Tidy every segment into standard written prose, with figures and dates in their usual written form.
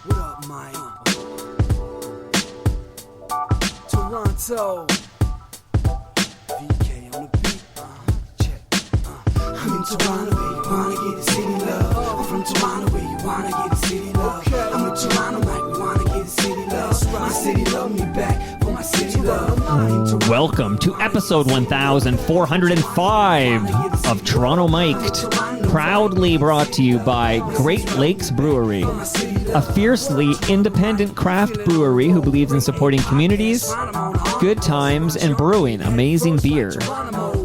What up, Mike? Toronto. VK on the beat. Check. I'm in Toronto, where you wanna get the city love. I'm from Toronto, where you wanna get the city love. I'm in Toronto, like we wanna get the city love. My city love me back for my city love. Welcome to episode 1405 of Toronto Mic'd, proudly brought to you by Great Lakes Brewery, a fiercely independent craft brewery who believes in supporting communities, good times, and brewing amazing beer.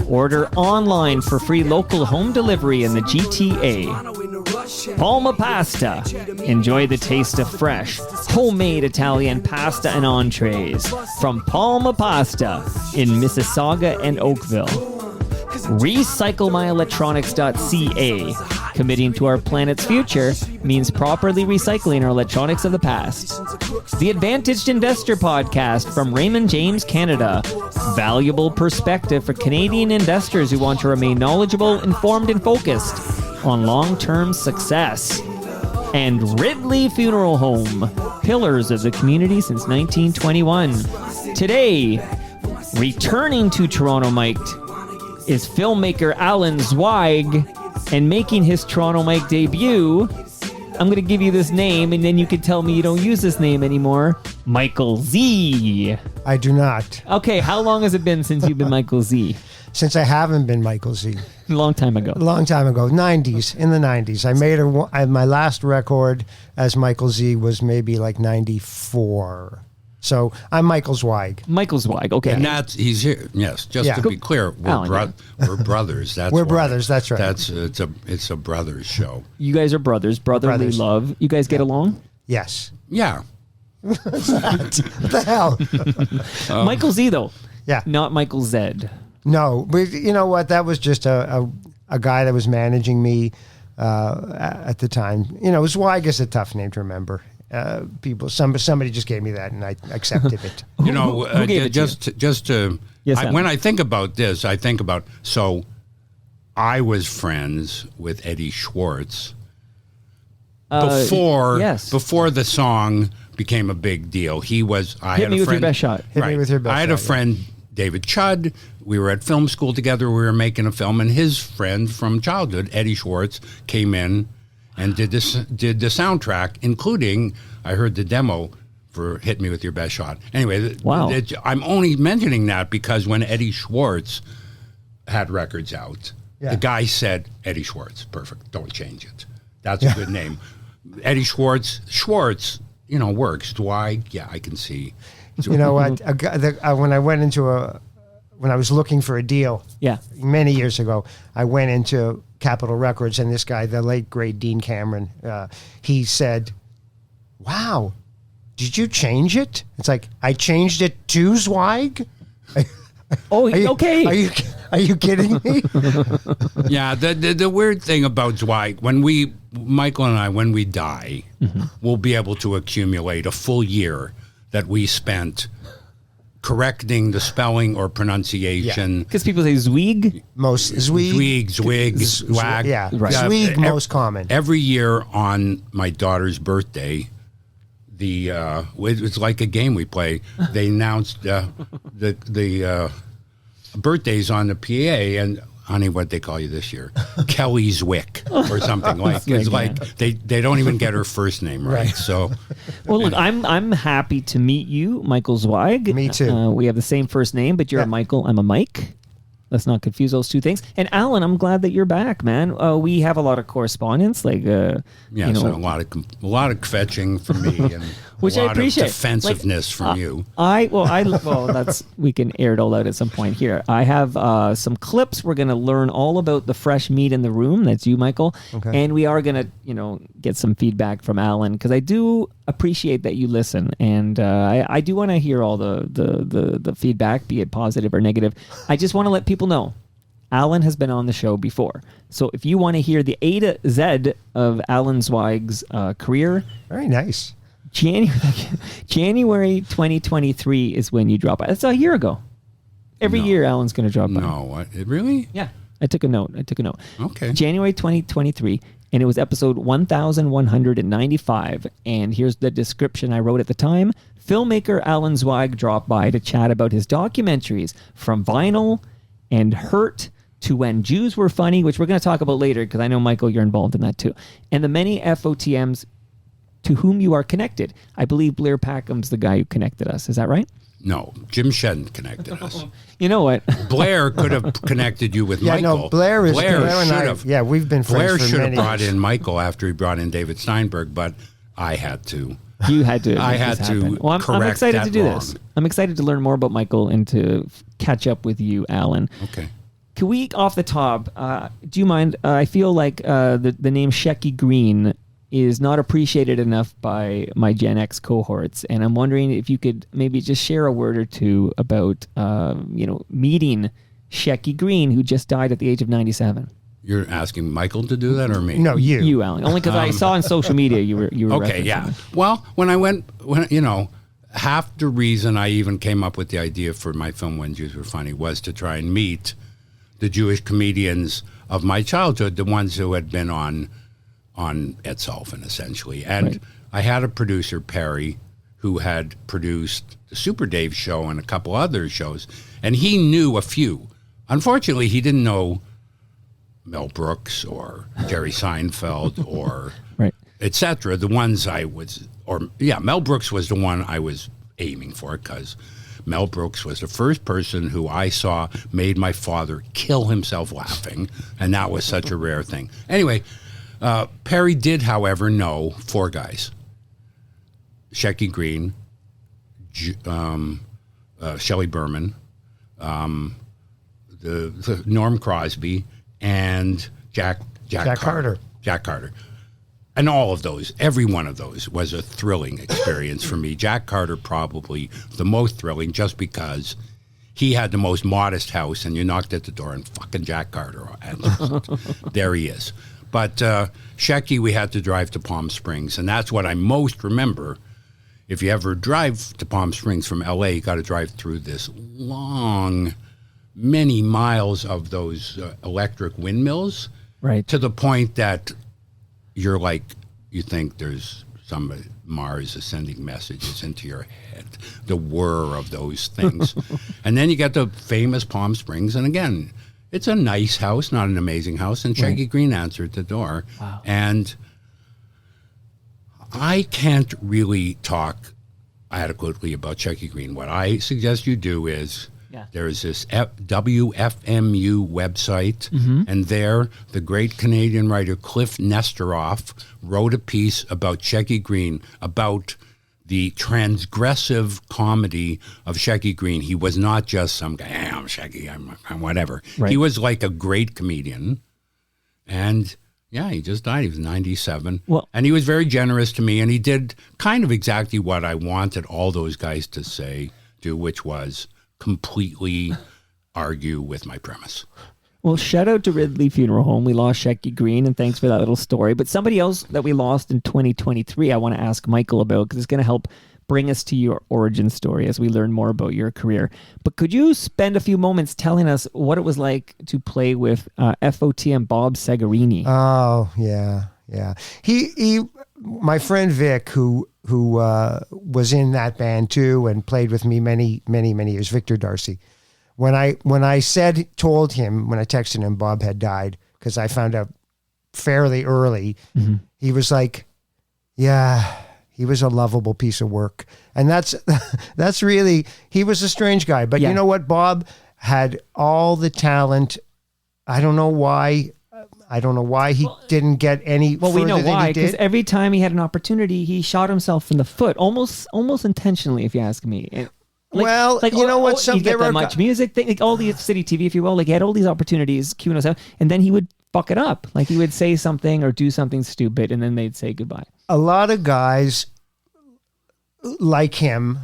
Order online for free local home delivery in the GTA. Palma Pasta. Enjoy the taste of fresh, homemade Italian pasta and entrees from Palma Pasta in Mississauga and Oakville. RecycleMyElectronics.ca. Committing to our planet's future means properly recycling our electronics of the past. The Advantaged Investor Podcast from Raymond James Canada. Valuable perspective for Canadian investors who want to remain knowledgeable, informed, and focused on long-term success. And Ridley Funeral Home. Pillars of the community since 1921. Today, returning to Toronto Mic'd is filmmaker Alan Zweig, and making his Toronto Mike debut, I'm going to give you this name, and then you can tell me you don't use this name anymore. Michael Z. I do not. Okay, how long has it been since you've been Michael Z? Since I haven't been Michael Z. A long time ago. A long time ago. 90s. In the 90s. I made my last record as Michael Z was maybe like 94. So I'm Michael Zweig. Michael Zweig, okay. And he's here. Yes, just to be clear, we're brothers. We're brothers. That's right. It's a brothers show. You guys are brothers. Brotherly love. You guys get along? Yes. Yeah. What the hell? Michael Z though. Yeah. Not Michael Z. No, but you know what? That was just a guy that was managing me at the time. You know, Zweig is a tough name to remember. Somebody just gave me that, and I accepted it. Who gave it just to yes, when I think about this, I think about I was friends with Eddie Schwartz before the song became a big deal. He was Hit me with your best shot. Hit me with your best I had shot, a friend, David Chudd. We were at film school together. We were making a film, and his friend from childhood, Eddie Schwartz, came in and did the soundtrack, including, I heard the demo for Hit Me With Your Best Shot. Anyway, wow. I'm only mentioning that because when Eddie Schwartz had records out, the guy said, Eddie Schwartz, perfect, don't change it. That's a good name. Eddie Schwartz, works. Zweig, I can see. You know what? When I went into when I was looking for a deal many years ago, I went into Capitol Records, and this guy, the late, great Dean Cameron, he said, wow, did you change it? It's like, I changed it to Zweig? Okay. Are you kidding me? Yeah, the weird thing about Zweig, Michael and I, when we die, we'll be able to accumulate a full year that we spent correcting the spelling or pronunciation. Because people say Zweig. Zwig. Yeah, right. Zweig, most common. Every year on my daughter's birthday, it's like a game we play. They announced the birthdays on the PA, and honey, what they call you this year? Kelly Zwick or something like. It's like they don't even get her first name right. So, well, look, I'm happy to meet you, Michael Zweig. Me too. We have the same first name, but you're a Michael. I'm a Mike. Let's not confuse those two things. And Alan, I'm glad that you're back, man. We have a lot of correspondence, like so a lot of kvetching from me, and which a lot I appreciate. Of defensiveness from you. We can air it all out at some point here. I have some clips. We're going to learn all about the fresh meat in the room. That's you, Michael. Okay. And we are going to, get some feedback from Alan, because I do appreciate that you listen, and I do want to hear all the feedback, be it positive or negative. I just want to let people know Alan has been on the show before. So if you want to hear the A to Z of Alan Zweig's career, very nice. January 2023 is when you drop by. That's a year ago. Every year Alan's going to drop by. No, what? Really? Yeah. I took a note. Okay. January 2023. and it was episode 1195. And here's the description I wrote at the time. Filmmaker Alan Zweig dropped by to chat about his documentaries, From Vinyl and Hurt to When Jews Were Funny, which we're going to talk about later because I know, Michael, you're involved in that too, and the many FOTMs to whom you are connected. I believe Blair Packham's the guy who connected us. Is that right? No, Jim Shedden connected us. You know what? Blair could have connected you with Michael. No, Blair and I, have. Yeah, we've been friends Blair for should have many brought years. in Michael after he brought in David Steinberg, but I had to. You had to. I had to. Well, I'm excited that to do wrong. this. I'm excited to learn more about Michael and to catch up with you, Alan. Okay. Can we, off the top, do you mind? I feel like the name Shecky Green is not appreciated enough by my Gen X cohorts, and I'm wondering if you could maybe just share a word or two about, meeting Shecky Green, who just died at the age of 97. You're asking Michael to do that or me? No, you. You, Alan. Only because I saw on social media you were Okay, referencing yeah. it. Well, half the reason I even came up with the idea for my film When Jews Were Funny was to try and meet the Jewish comedians of my childhood, the ones who had been on Ed Sullivan, essentially. And Right. I had a producer, Perry, who had produced the Super Dave show and a couple other shows, and he knew a few. Unfortunately, he didn't know Mel Brooks or Jerry Seinfeld or Right. etc. The ones Mel Brooks was the one I was aiming for, because Mel Brooks was the first person who I saw made my father kill himself laughing, and that was such a rare thing. Anyway, Perry did, however, know four guys: Shecky Green, Shelley Berman, the Norm Crosby, and Jack Carter. Jack Carter. And all of those, every one of those was a thrilling experience for me. Jack Carter probably the most thrilling, just because he had the most modest house, and you knocked at the door and fucking Jack Carter answered. There he is. But Shecky, we had to drive to Palm Springs, and that's what I most remember. If you ever drive to Palm Springs from L.A., you got to drive through this long, many miles of those electric windmills, Right. to the point that you're like, you think there's somebody, Mars is sending messages into your head, the whir of those things. And then you get the famous Palm Springs, and again, it's a nice house, not an amazing house, and Shaggy Green answered the door. Wow. And I can't really talk adequately about Shaggy Green. What I suggest you do is, there's this WFMU website, and there the great Canadian writer Cliff Nestoroff wrote a piece about Shecky Green, about the transgressive comedy of Shecky Green. He was not just some guy, hey, I'm Shecky, I'm whatever. Right. He was like a great comedian, and yeah, he just died. He was 97. Well, and he was very generous to me, and he did kind of exactly what I wanted all those guys to do, which was completely argue with my premise. Well, shout out to Ridley Funeral Home. We lost Shecky Green, and thanks for that little story. But somebody else that we lost in 2023, I want to ask Michael about, because it's going to help bring us to your origin story as we learn more about your career. But could you spend a few moments telling us what it was like to play with FOTM Bob Segarini? Oh, yeah. He my friend Vic, who was in that band too and played with me many years, Victor Darcy. When I told him, when I texted him, Bob had died, because I found out fairly early, he was like, yeah, he was a lovable piece of work. And that's really, he was a strange guy. But you know what? Bob had all the talent. I don't know why he didn't get any. Well, we know why, because every time he had an opportunity, he shot himself in the foot, almost intentionally, if you ask me. And, you know what? He get that much music, like all the city TV, if you will. Like, he had all these opportunities queuing us out, and then he would fuck it up. Like, he would say something or do something stupid, and then they'd say goodbye. A lot of guys like him,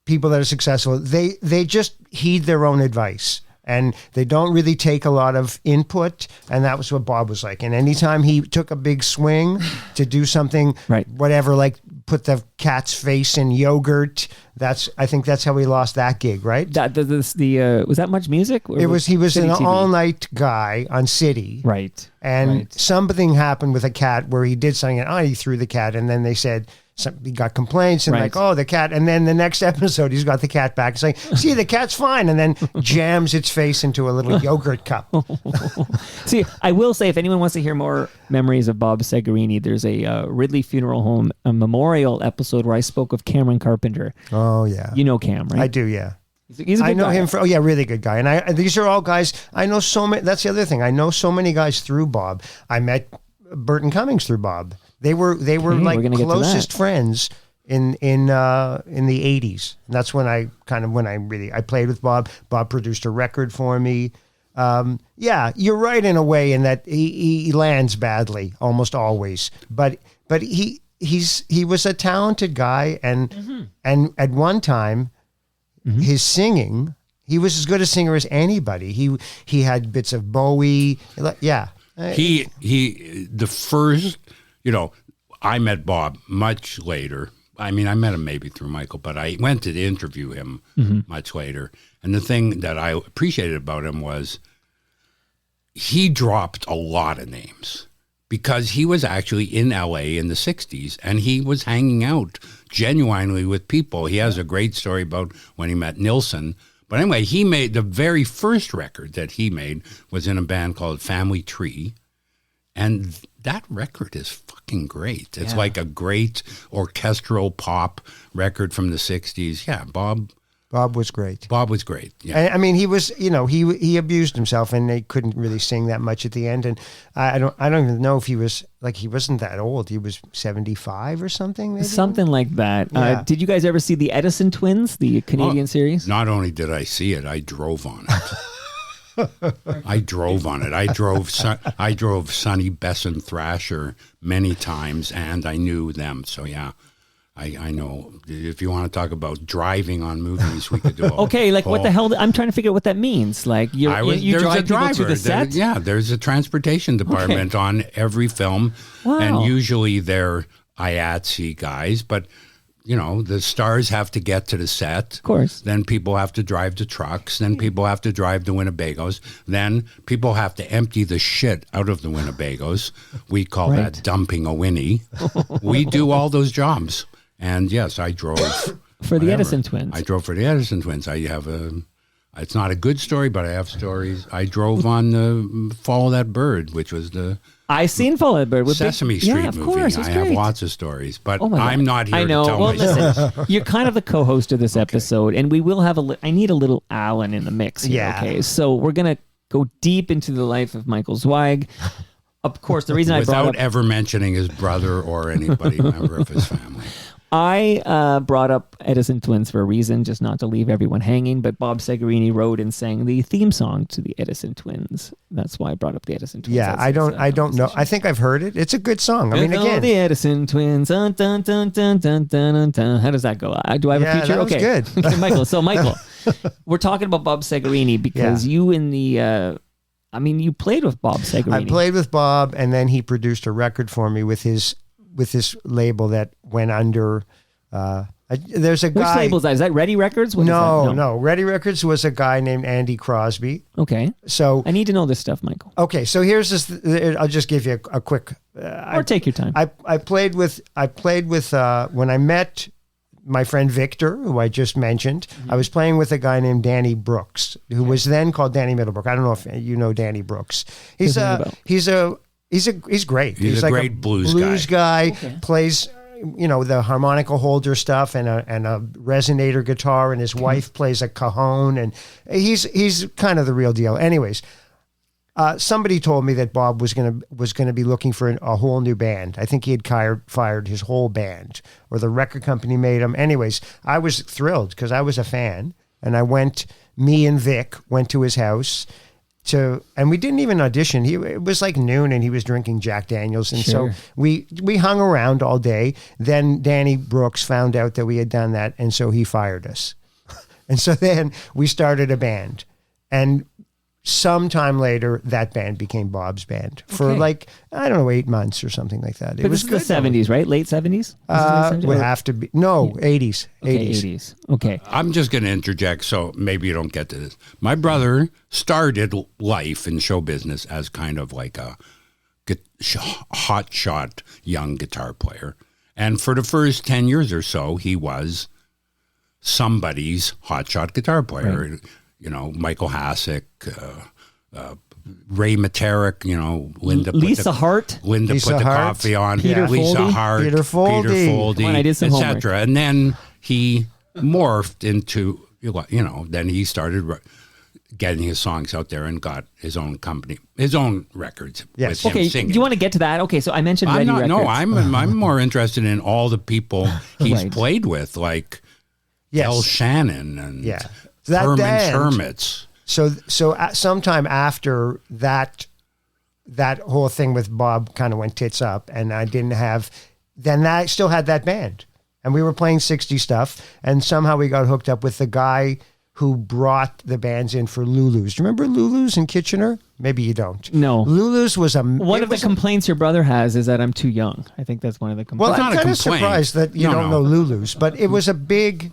people that are successful, they just heed their own advice. And they don't really take a lot of input, and that was what Bob was like. And anytime he took a big swing to do something, right, whatever, like put the cat's face in yogurt. I think that's how he lost that gig, right? Was that Much Music? He was City an TV? all-night guy on City. Right. And something happened with a cat where he did something and he threw the cat, and then they said he got complaints and the cat, and then the next episode he's got the cat back and saying, see, the cat's fine, and then jams its face into a little yogurt cup. See, I will say, if anyone wants to hear more memories of Bob Segarini, there's a Ridley Funeral Home a memorial episode where I spoke of Cameron Carpenter. Oh yeah, you know Cam, right? I do, yeah. He's a good guy. Him really good guy. And these are all guys I know so many. That's the other thing. I know so many guys through Bob. I met Burton Cummings through Bob. They were like closest friends in the 80s. And that's when I played with Bob. Bob produced a record for me. Yeah, you're right in a way in that he lands badly almost always. But he was a talented guy, and at one time his singing, he was as good a singer as anybody. He had bits of Bowie. Yeah. The first, I met Bob much later. I mean, I met him maybe through Michael, but I went to interview him much later. And the thing that I appreciated about him was he dropped a lot of names because he was actually in LA in the 60s and he was hanging out genuinely with people. He has a great story about when he met Nilsson. But anyway, he made the very first record that he made was in a band called Family Tree. And that record is fucking great. It's like a great orchestral pop record from the 60s. Yeah, Bob was great. Bob was great. Yeah. I mean, he was, he abused himself and they couldn't really sing that much at the end. And I don't even know if he was he wasn't that old. He was 75 or something, maybe? Something like that. Yeah. Did you guys ever see the Edison Twins, the Canadian series? Not only did I see it, I drove on it. I drove on it. I drove Sonny Besson Thrasher many times, and I knew them. So yeah, I know. If you want to talk about driving on movies, we could do. What the hell? I'm trying to figure out what that means. Like you drive people to the set. There's a transportation department on every film, and usually they're IATSE guys, but. The stars have to get to the set. Of course. Then people have to drive the trucks. Then people have to drive the Winnebagos. Then people have to empty the shit out of the Winnebagos. We call that dumping a Winnie. We do all those jobs. And yes, I drove. For the Edison Twins. I drove for the Edison Twins. I have it's not a good story, but I have stories. I drove on the Follow That Bird, which was the... I seen Follow That Bird with Sesame Street movie. Course, I have lots of stories, but I'm not here to tell my listen, you're kind of the co-host of this episode, and we will have I need a little Alan in the mix here, okay? So we're going to go deep into the life of Michael Zweig. Of course, the reason without ever mentioning his brother or anybody member of his family. I brought up Edison Twins for a reason, just not to leave everyone hanging, but Bob Segarini wrote and sang the theme song to the Edison Twins. That's why I brought up the Edison Twins. Yeah, I don't know. I think I've heard it. It's a good song. I mean, again, the Edison Twins. Dun, dun, dun, dun, dun, dun, dun. How does that go? Do I have a feature? That was good. Okay, Michael. So, Michael, we're talking about Bob Segarini because you in the... you played with Bob Segarini. I played with Bob, and then he produced a record for me with his label that went under. There's a guy. Which label is that? Is that Ready Records? No. Ready Records was a guy named Andy Crosby. Okay. So I need to know this stuff, Michael. Okay, so here's this. I'll just give you a quick. Or take your time. I played with when I met my friend Victor, who I just mentioned. I was playing with a guy named Danny Brooks, who was then called Danny Middlebrook. I don't know if you know Danny Brooks. He's great. He's a great blues guy. Okay. Plays, the harmonica holder stuff and a resonator guitar, and his wife plays a cajon, and he's kind of the real deal. Anyways, somebody told me that Bob was gonna be looking for a whole new band. I think he had fired his whole band, or the record company made him. Anyways, I was thrilled because I was a fan, and me and Vic went to his house. And we didn't even audition. It was like noon, and he was drinking Jack Daniels, and so we hung around all day. Then Danny Brooks found out that we had done that, and so he fired us. And so then we started a band, and sometime later, that band became Bob's band for like, I don't know, 8 months or something like that. It was good. The 70s, right? Late 70s? Would have to be. No, 80s. Okay, 80s. Okay. I'm just going to interject so maybe you don't get to this. My brother started life in show business as kind of like a hotshot young guitar player. And for the first 10 years or so, he was somebody's hotshot guitar player. Right. You know, Michael Hasek, Ray Materik, you know, Lisa Hart. Linda Lisa put the Hart, coffee on. Peter Lisa Foldy, Hart. Peter Foldy. Etc. And then he morphed into, you know, then he started getting his songs out there and got his own company, his own records. Yes. With him Okay, singing. do you want to get to that? Okay, so I mentioned Ready Records. No, I'm more interested in all the people he's played with, like Del Shannon and Herman's Hermits. So sometime after that whole thing with Bob kind of went tits up, and I didn't have. Then I still had that band, and we were playing 60 stuff, and somehow we got hooked up with the guy who brought the bands in for Lulu's. Do you remember Lulu's in Kitchener? Maybe you don't. No. Lulu's was one of the complaints your brother has is that I'm too young. I think that's one of the complaints. Well, I'm kind of surprised that you don't know Lulu's, but it was a big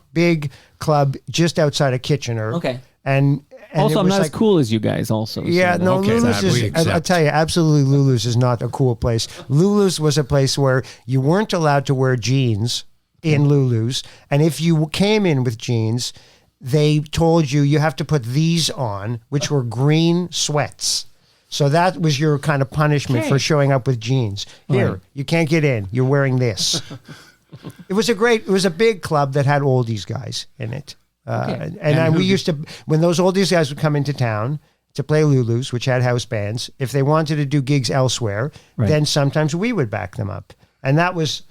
club just outside of Kitchener. Okay. And also, I'm not as cool as you guys also. Yeah, so. no, Lulu's is, I'll tell you, absolutely Lulu's is not a cool place. Lulu's was a place where you weren't allowed to wear jeans in Lulu's, and if you came in with jeans, they told you have to put these on, which were green sweats. So that was your kind of punishment for showing up with jeans. Here, you can't get in. You're wearing this. It was a big club that had oldies guys in it. And we used to, when those oldies guys would come into town to play Lulu's, which had house bands, if they wanted to do gigs elsewhere, then sometimes we would back them up. And that was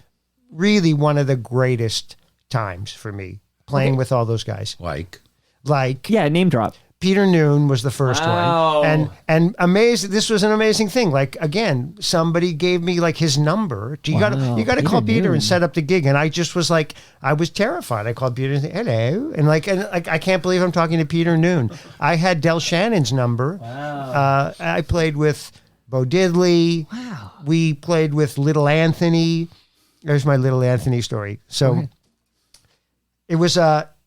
really one of the greatest times for me. Playing with all those guys. Like? Yeah, name drop. Peter Noon was the first one. And amazing, this was an amazing thing. Like, again, somebody gave me like his number. You gotta call Peter and set up the gig. And I just was like, I was terrified. I called Peter and said, hello. And I can't believe I'm talking to Peter Noon. I had Del Shannon's number. Wow. I played with Bo Diddley. Wow. We played with Little Anthony. There's my Little Anthony story. So it was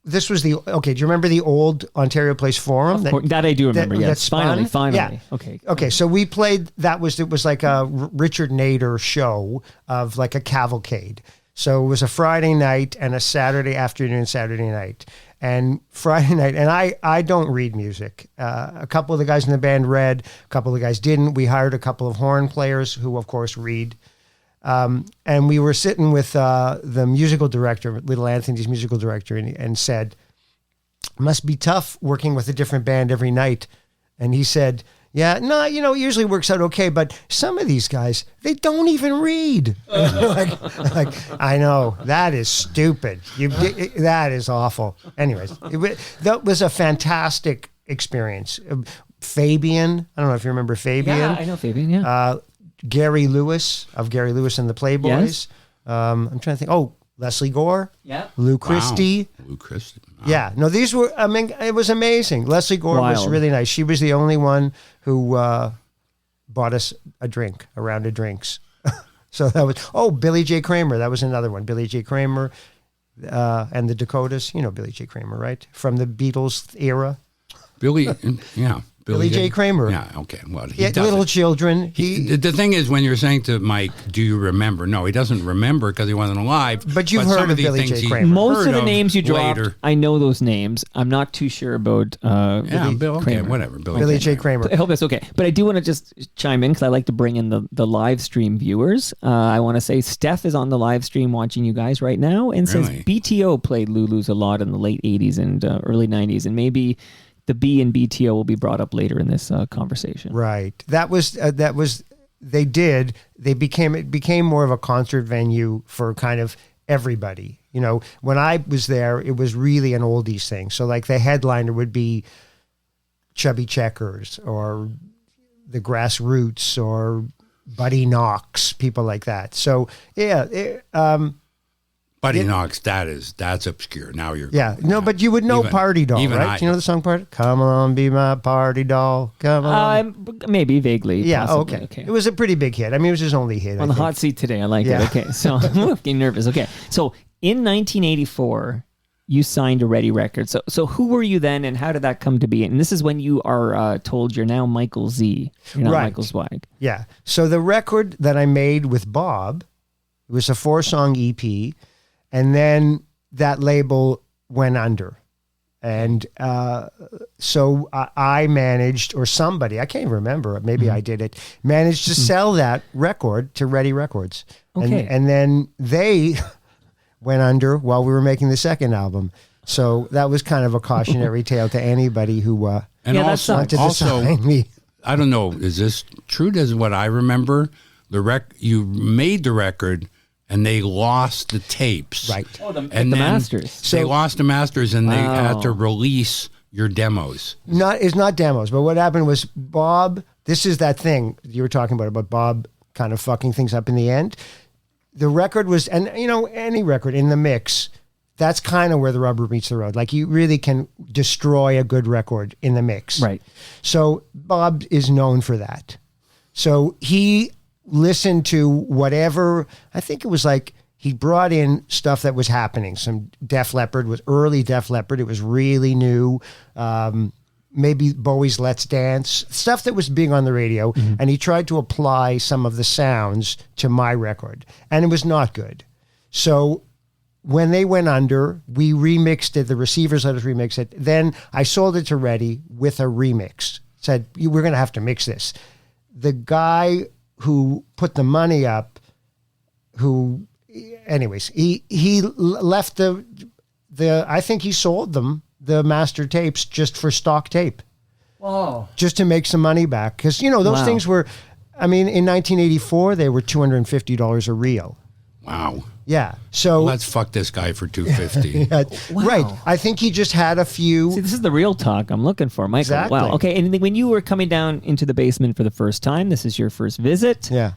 this was do you remember the old Ontario Place Forum? That I do remember, yes. Finally. Yeah. Okay, so we played, it was like a Richard Nader show of like a cavalcade. So it was a Friday night and a Saturday afternoon, Saturday night. And Friday night, and I don't read music. A couple of the guys in the band read, a couple of the guys didn't. We hired a couple of horn players who, of course, read. And we were sitting with the musical director, Little Anthony's musical director, and said, must be tough working with a different band every night. And he said, yeah, no, it usually works out okay, but some of these guys, they don't even read. like, I know, that is stupid. That is awful. Anyways, that was a fantastic experience. Fabian, I don't know if you remember Fabian. Yeah, I know Fabian, yeah. Gary Lewis of Gary Lewis and the Playboys. Yes. I'm trying to think. Oh, Leslie Gore. Yeah. Lou Christie. Wow. Lou Christie. Wow. Yeah. No, these were, it was amazing. Leslie Gore was really nice. She was the only one who bought us a round of drinks. So that was, Billy J. Kramer. That was another one. Billy J. Kramer and the Dakotas. You know Billy J. Kramer, right? From the Beatles era. Billy, yeah. Billy J. Kramer. Yeah, okay. Well, little children. The thing is, when you're saying to Mike, do you remember? No, he doesn't remember because he wasn't alive. But you've heard of Billy J. Kramer. Most of the names you dropped, I know those names. I'm not too sure about Bill, okay, whatever. Billy J. Kramer. I hope that's okay. But I do want to just chime in because I like to bring in the live stream viewers. I want to say Steph is on the live stream watching you guys right now and says BTO played Lulu's a lot in the late 80s and early 90s, and maybe the B and BTO will be brought up later in this conversation. Right. It became more of a concert venue for kind of everybody. When I was there, it was really an oldies thing. So like the headliner would be Chubby Checkers or the Grassroots or Buddy Knox, people like that. So yeah, Buddy Knox, that's obscure. Now you're No, but you would know Party Doll, right? Do you know the song Party? Come on, be my party doll. Come on. Maybe vaguely. Yeah. Possibly. Okay. It was a pretty big hit. I mean, it was his only hit. On the hot seat today. I like it. Okay. So I'm getting nervous. Okay. So in 1984, you signed to Ready Records. So who were you then, and how did that come to be? And this is when you are told you're now Michael Z. You're not Michael Zweig. Yeah. So the record that I made with Bob, it was a 4-song EP. And then that label went under. And so I managed, or somebody, I can't even remember, maybe I did it, managed to sell that record to Ready Records. Okay. And then they went under while we were making the second album. So that was kind of a cautionary tale to anybody who wanted to sign me. I don't know, is this true? This is what I remember. You made the record, and they lost the tapes. Right. And the masters. So they lost the masters, and they had to release your demos. It's not demos, but what happened was Bob, this is that thing you were talking about Bob kind of fucking things up in the end. The record was, and any record in the mix, that's kind of where the rubber meets the road. Like, you really can destroy a good record in the mix. Right. So Bob is known for that. So he listened to whatever, I think it was like he brought in stuff that was happening. Some Def Leppard was early Def Leppard. It was really new. Maybe Bowie's Let's Dance, stuff that was big on the radio. And he tried to apply some of the sounds to my record, and it was not good. So when they went under, we remixed it. The receivers let us remix it. Then I sold it to Ready with a remix. Said, we're going to have to mix this. The guy who put the money up, anyways, he left the I think he sold them the master tapes just for stock tape. Whoa. Just to make some money back. Because, those things were, I mean, in 1984, they were $250 a reel. Wow. Yeah. So let's fuck this guy for $250. Wow. Right. I think he just had a few. See, this is the real talk I'm looking for, Michael. Exactly. Wow. Okay. And when you were coming down into the basement for the first time, this is your first visit. Yeah.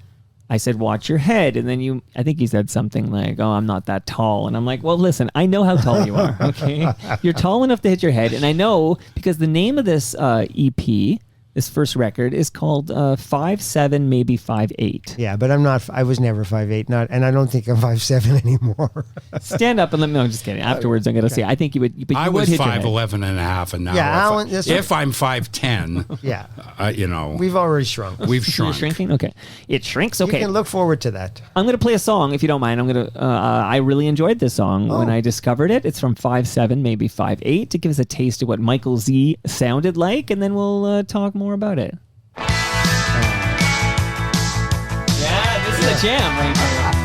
I said, watch your head. And then I think you said something like, oh, I'm not that tall. And I'm like, well, listen, I know how tall you are. Okay. You're tall enough to hit your head. And I know because the name of this EP, this first record, is called 5'7", maybe 5'8". Yeah, but I was never 5'8", and I don't think I'm 5'7" anymore. Stand up and let me know. I'm just kidding. Afterwards, I'm going to say, I think you would. But I would was hit your head. 5'11" and a half, and now Alan, if I'm 5'10", yeah, we've already shrunk. We've shrunk. You're shrinking? Okay. It shrinks? Okay. You can look forward to that. I'm going to play a song, if you don't mind. I really enjoyed this song when I discovered it. It's from 5'7", maybe 5'8", to give us a taste of what Michael Z sounded like, and then we'll talk more about it. Yeah, this is a jam right here.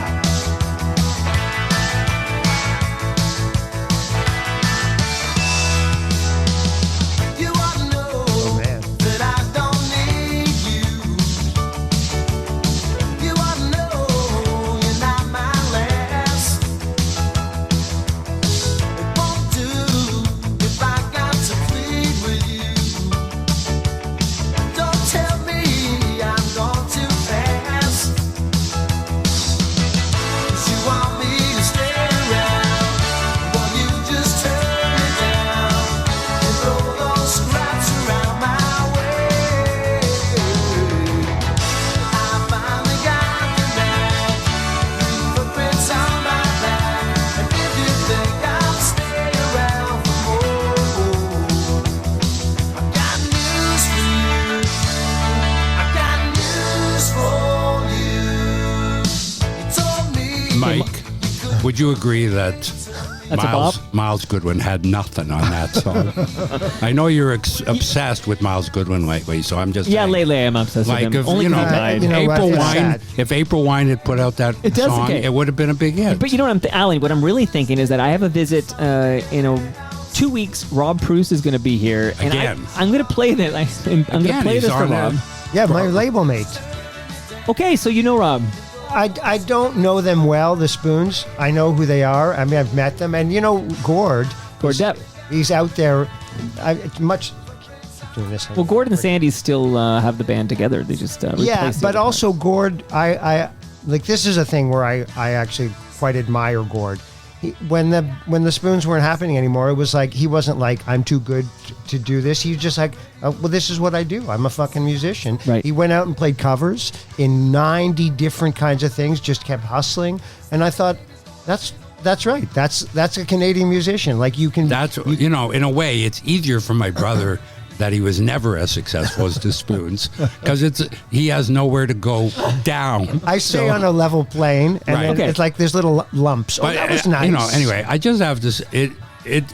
Would you agree that Miles Goodwin had nothing on that song? I know you're obsessed with Miles Goodwin lately, so I'm just saying. Lately I'm obsessed with him. If, Only died. April Wine, if April Wine had put out that song, it would have been a big hit. But you know what, Alan, what I'm really thinking is that I have a visit, 2 weeks. Rob Pruce is going to be here. And Again. I'm going to play this. I'm going to play this for Rob. Yeah, my label mate. Okay, so you know Rob. I don't know them well, the Spoons. I know who they are. I mean, I've met them. And, Gord Depp. He's out there. It's much... Doing this. Well, Gord and Sandy still have the band together. They just but also Gord, I like, this is a thing where I actually quite admire Gord. when the spoons weren't happening anymore, it was like he wasn't like, I'm too good to do this. He was just like, well, this is what I do. I'm a fucking musician. Right. He went out and played covers in 90 different kinds of things, just kept hustling. And I thought, that's right. That's a Canadian musician. Like you can. You know, in a way, it's easier for my brother that he was never as successful as the Spoons because he has nowhere to go down. I stay on a level plane, and Right. then it's like there's little lumps. But that was nice. You know, anyway, I just have to say, it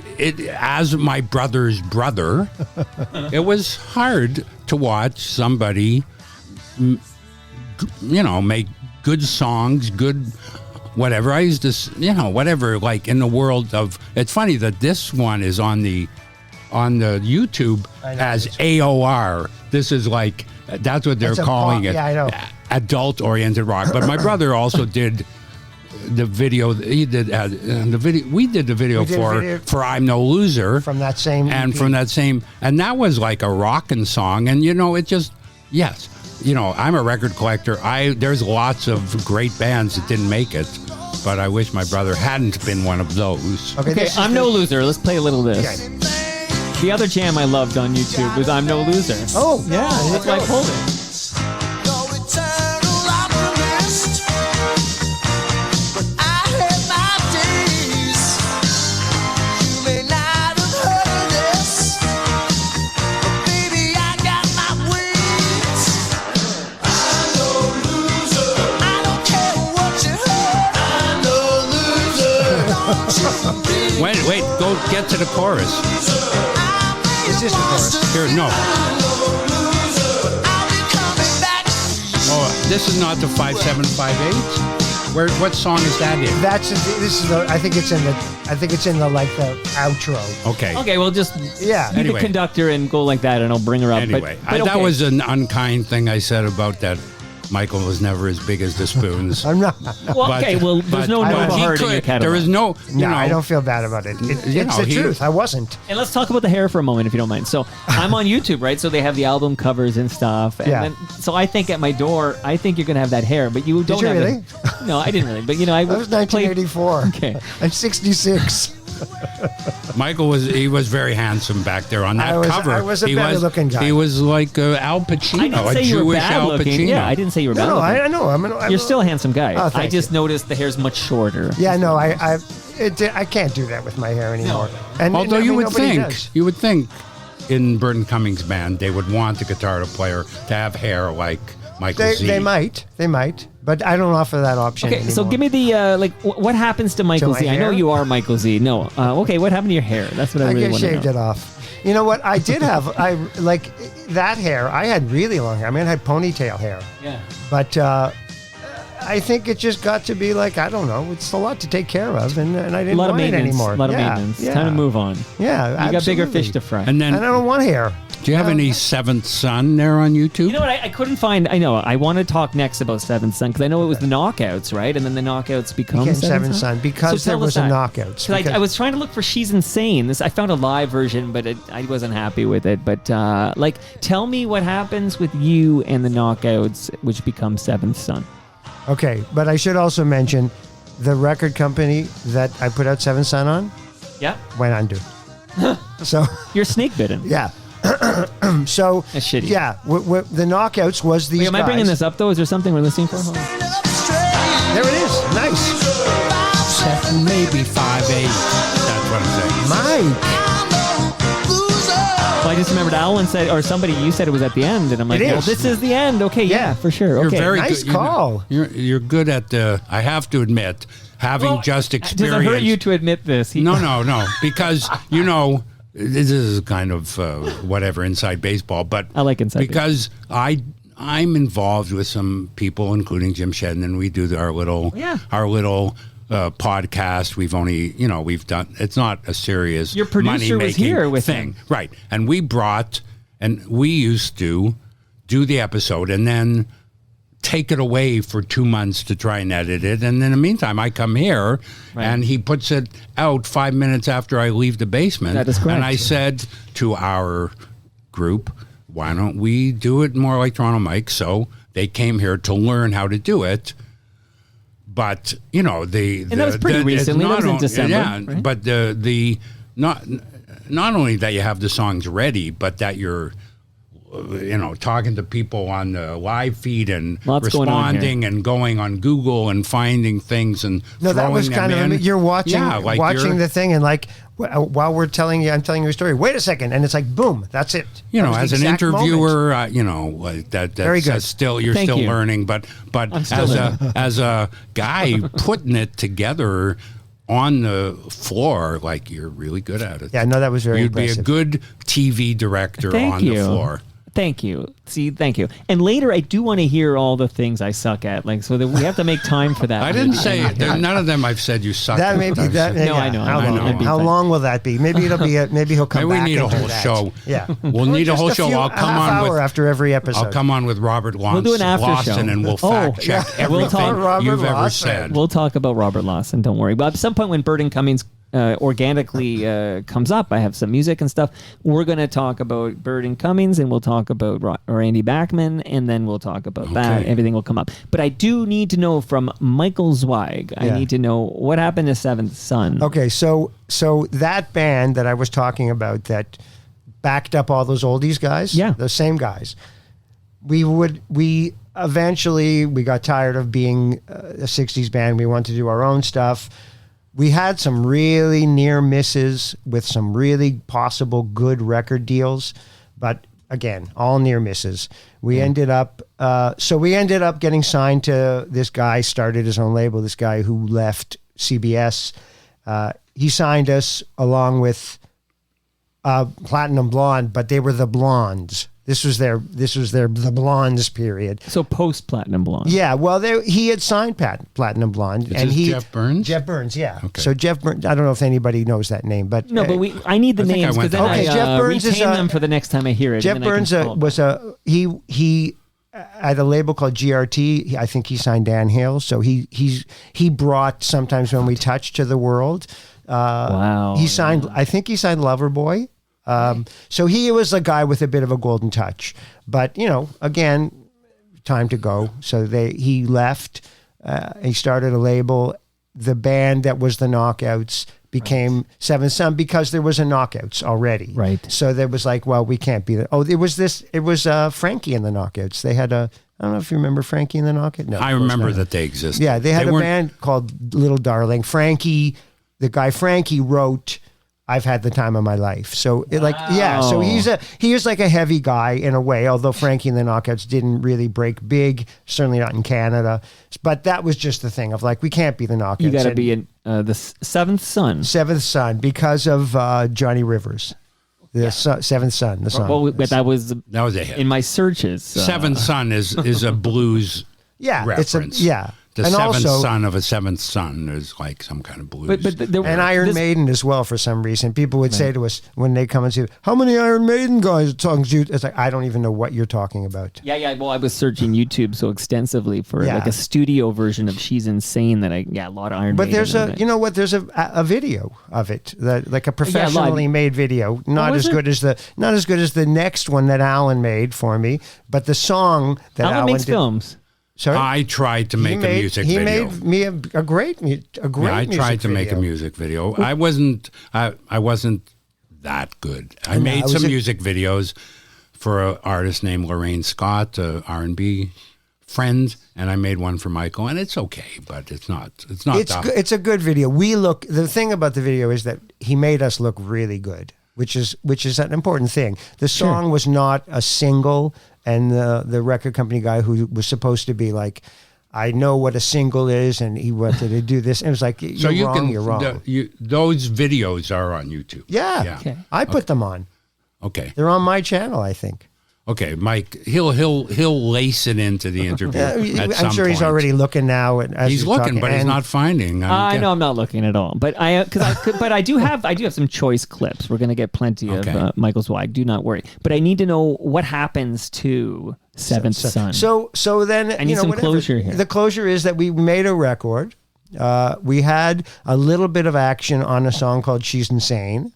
as my brother's brother, it was hard to watch somebody, you know, make good songs, good whatever. I used to, you know, whatever, like in the world of, it's funny that this one is on the YouTube as AOR. This is like, that's what they're calling it. Yeah, I know. Adult-oriented rock. But my brother also did the video. He did the video. We did the video for I'm No Loser from that same and EP. from that same, and that was like a rockin' song. And you know, it just you know, I'm a record collector. There's lots of great bands that didn't make it, but I wish my brother hadn't been one of those. Okay, I'm No Loser. Let's play a little of this. Okay. The other jam I loved on YouTube was I'm No Loser. Oh, Yeah, that's why I pulled it. Wait, go get to the chorus. Is this the chorus? Here, no. Oh, this is not the 5758. What song is that in? I think it's in the like the outro. Okay. Okay, well, just Yeah. be Anyway. the conductor and go like that, and I'll bring her up. Anyway, but that okay. was an unkind thing I said about that. Michael was never as big as the Spoons. I'm not. Well, okay, well, there's no I- Nova he Heart in your catalog. There is no. No, I don't feel bad about it. You It's know, the truth. I wasn't. And let's talk about the hair for a moment, if you don't mind. So I'm on YouTube, right? So they have the album covers and stuff. And Yeah. then, so I think at my door, I think you're gonna have that hair, but you don't you have really? it. No, I didn't really. But you know, I That was played. 1984. Okay. I'm 66. Michael was very handsome back there on that cover. I was a He better-looking guy. He was like Al Pacino, I didn't a say you were Jewish bad Al looking. Pacino. Yeah, I didn't say you were bad No, looking. I know. You're still a handsome guy. Oh, thank I just noticed the hair's much shorter. Yeah, no, I can't do that with my hair anymore. And Although I mean, you would nobody think, does. in Burton Cummings' band, they would want the guitar player to have hair like Michael Z. They might, but I don't offer that option. Okay, so anymore. give me the what happens to Michael my Z? I know hair? you are Michael Z. No, okay, what happened to your hair? That's what I I really just want to shaved know. it off. You know what? I did have like that hair. I had really long hair. I mean, I had ponytail hair, Yeah. but I think it just got to be like, I don't know. It's a lot to take care of, and I A didn't lot of want it maintenance. anymore. A lot of Yeah, maintenance. Yeah. Time to move on. Yeah, You got bigger absolutely. fish to fry. And then, And I don't want hair. do you have any Seventh Son there on YouTube? You know what? I couldn't find. I know. I want to talk next about Seventh Son because I know it was the Knockouts, right? And then the Knockouts become Became Seventh Seventh Son because So there tell was us a that. Knockouts. 'Cause I because- was trying to look for She's Insane. I found a live version, but I wasn't happy with it. But tell me what happens with you and the Knockouts, which become Seventh Son. Okay, but I should also mention the record company that I put out Seventh Son on Yeah. went under. So You're snake bitten. yeah. So That's shitty. yeah, the Knockouts was these Wait, am I bringing guys. this up though? Is there something we're listening for? Hold on. There it is. Nice. Maybe 5'8". That's what I'm saying. Mike. Well, I just remembered Alan said, or somebody, you said it was at the end, and I'm like, It well, is. this is the end. Okay, yeah, Yeah. for sure. You're Okay. very nice good. call. You're good at the. I have to admit, having Well, just Does experienced. it hurt you to admit this? No, because you know this is kind of whatever inside baseball, but I like inside because I'm involved with some people, including Jim Shedden, and we do our little podcast. We've done. It's not a serious. Your producer was money-making here with thing, him. right? And we used to do the episode and then take it away for 2 months to try and edit it. And in the meantime, I come here and he puts it out 5 minutes after I leave the basement. That is correct. And I said to our group, why don't we do it more like Toronto Mike? So they came here to learn how to do it. But you know and that was pretty recently. That was in December. Yeah, right? but the not only that you have the songs ready, but that you're talking to people on the live feed and Lots responding and going on Google and finding things and that was kind of you're watching watching the thing and like while I'm telling you a story. Wait a second, and it's like boom, that's it. As an interviewer, that's very good. You're still learning, but as a guy putting it together on the floor, like you're really good at it. Yeah, no, that was very You'd impressive. be a good TV director on the floor. Thank you. See, thank you. And later, I do want to hear all the things I suck at. Like, so that we have to make time for that. I didn't say it. None of them I've said you suck that at. may be that. No, I know. How long will that be? Maybe it'll be. Maybe he'll come back. We need a whole show. Yeah, we'll need a whole show. I'll come on with after every episode. I'll come on with Robert Lawson. We'll do an after show, and we'll fact check everything you've ever said. We'll talk about Robert Lawson. Don't worry. But at some point, when Burton Cummings organically comes up, I have some music and stuff. We're going to talk about Burton Cummings, and we'll talk about Randy Bachman, and then we'll talk about that. Everything will come up. But I do need to know from Michael Zweig. I need to know what happened to Seventh Son. Okay, so that band that I was talking about that backed up all those oldies guys, those same guys. We eventually got tired of being a 60s band. We wanted to do our own stuff. We had some really near misses with some really possible good record deals, but again, all near misses. We ended up getting signed to this guy, started his own label, this guy who left CBS. He signed us along with Platinum Blonde, but they were the Blondes. This was their the Blondes period. So post Platinum Blonde. Yeah, well, he had signed Platinum Blonde, and Jeff Burns. Jeff Burns, yeah. Okay. So Jeff Burns, I don't know if anybody knows that name, but no, but I need the names because then I Jeff Burns retain them for the next time I hear it. Jeff Burns he at a label called GRT. I think he signed Dan Hale, so he brought Sometimes When We Touch to the world. Wow. He signed. I think he signed Loverboy. So he was a guy with a bit of a golden touch, but again, time to go. So he left. He started a label. The band that was the Knockouts became Seventh Son because there was a Knockouts already. Right. So there was like, well, we can't be it was Frankie and the Knockouts. They had I don't know if you remember Frankie and the Knockouts. No, I remember that they existed. Yeah, they had a band called Little Darling. The guy Frankie wrote I've Had the Time of My Life. So so he is like a heavy guy in a way, although Frankie and the Knockouts didn't really break big, certainly not in Canada. But that was just the thing of like, we can't be the Knockouts. You got to be the Seventh Son. Seventh Son, because of Johnny Rivers. Seventh Son, the song. Well, that was a hit. In my searches. Seventh Son is a blues reference. The seventh son of a seventh son is like some kind of blues. And Iron Maiden as well, for some reason. People would say to us when they come and say, how many Iron Maiden guys songs do you... It's like, I don't even know what you're talking about. Yeah. Well, I was searching YouTube so extensively for like a studio version of She's Insane that a lot of Iron Maiden. But there's there's a video of it, like a professionally made video. Not as good as the next one that Alan made for me, but the song that Alan makes did. Films. Sorry? I tried to make a music video. He made me a great music video. I tried to make a music video. I wasn't that good. I made some music videos for an artist named Lorraine Scott, an R&B friend, and I made one for Michael, and it's okay, but it's not. It's a good video. The thing about the video is that he made us look really good, which is an important thing. The song was not a single. And the record company guy who was supposed to be like, I know what a single is, and he wanted to do this. And it was like, you're wrong. Those videos are on YouTube. Yeah. Okay. I put them on. Okay. They're on my channel, I think. Okay, Mike, he'll lace it into the interview. I'm sure he's already looking now. He's looking, but he's not finding. I know I'm not looking at all, but I do have some choice clips. We're going to get plenty of Michael Zweig. Do not worry. But I need to know what happens to Seventh Son. So then I need some closure here. The closure is that we made a record. We had a little bit of action on a song called She's Insane.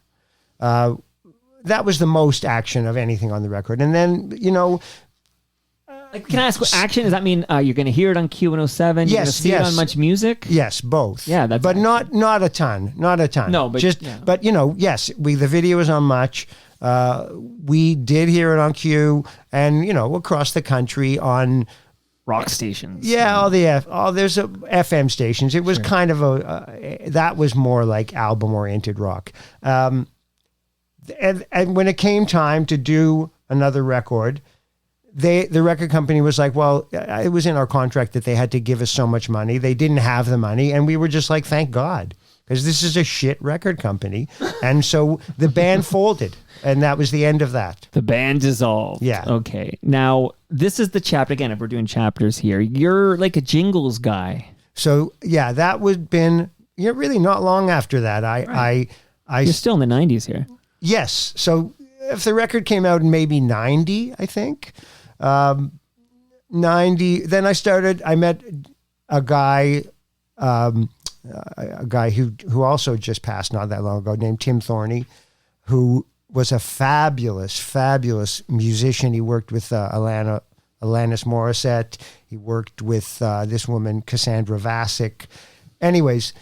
That was the most action of anything on the record. And then, Like, can I ask what action? Does that mean you're going to hear it on Q107? You're going to see it on Much Music? Yes, both. Yeah, that's but not a ton. No, but just but yes, the video is on Much. We did hear it on Q, and across the country on rock stations. Yeah, there's FM stations. It was kind of that was more like album oriented rock. And when it came time to do another record, the record company was like, well, it was in our contract that they had to give us so much money. They didn't have the money, and we were just like, thank God, because this is a shit record company. And so the band folded, and that was the end of that. The band dissolved. Yeah. Okay. Now, this is the chapter. Again, if we're doing chapters here, you're like a jingles guy. So, yeah, that would have been really not long after that. You're still in the 90s here. Yes. So if the record came out in maybe 90, I think, 90, then I met a guy who also just passed not that long ago, named Tim Thorney, who was a fabulous musician. He worked with Alanis Morissette. He worked with this woman, Cassandra Vassic. Anyways,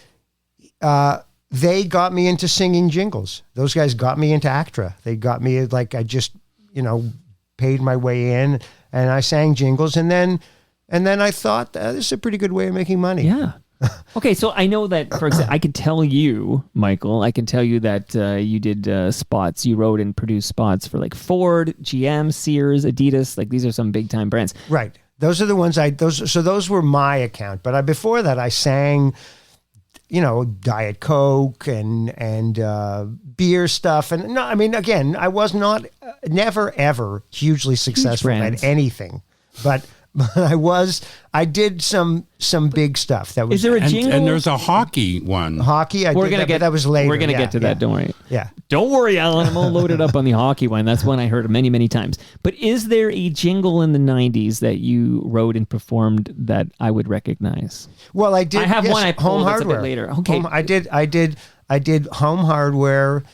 they got me into singing jingles. Those guys got me into ACTRA. They got me, like, I just, paid my way in, and I sang jingles. And then I thought, this is a pretty good way of making money. Yeah. Okay, so I know that, for example, I can tell you, Michael, that you did spots. You wrote and produced spots for like Ford, GM, Sears, Adidas. Like, these are some big time brands. Right. Those are the ones those were my account. But before that, I sang, Diet Coke and beer stuff. And no, I mean, again, I was never ever hugely successful at anything, but I did some big stuff. That was. Is there a jingle? And there's a hockey one. Hockey, but that was later. We're gonna get to that. Don't worry. Yeah. Don't worry, Alan. I'm all loaded up on the hockey one. That's one I heard many, many times. But is there a jingle in the 90s that you wrote and performed that I would recognize? Well, I did. I have one I pulled. Home Hardware. A bit later. Okay. I did Home Hardware.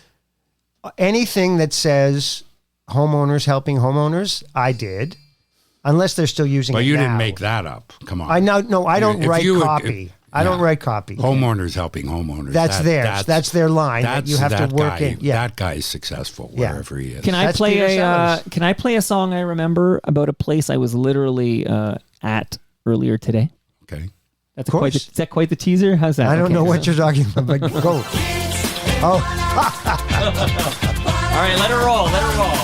Anything that says homeowners helping homeowners, I did. Unless they're still using it now. But you didn't make that up. Come on. I don't write copy. I don't write copy. Homeowners helping homeowners. That's theirs. That's their line. That you have to work it. Yeah. That guy is successful wherever he is. Can I play a song I remember about a place I was literally at earlier today? Okay. Is that quite the teaser? How's that? I don't know what you're talking about, but go. Oh. All right, let her roll. Let her roll.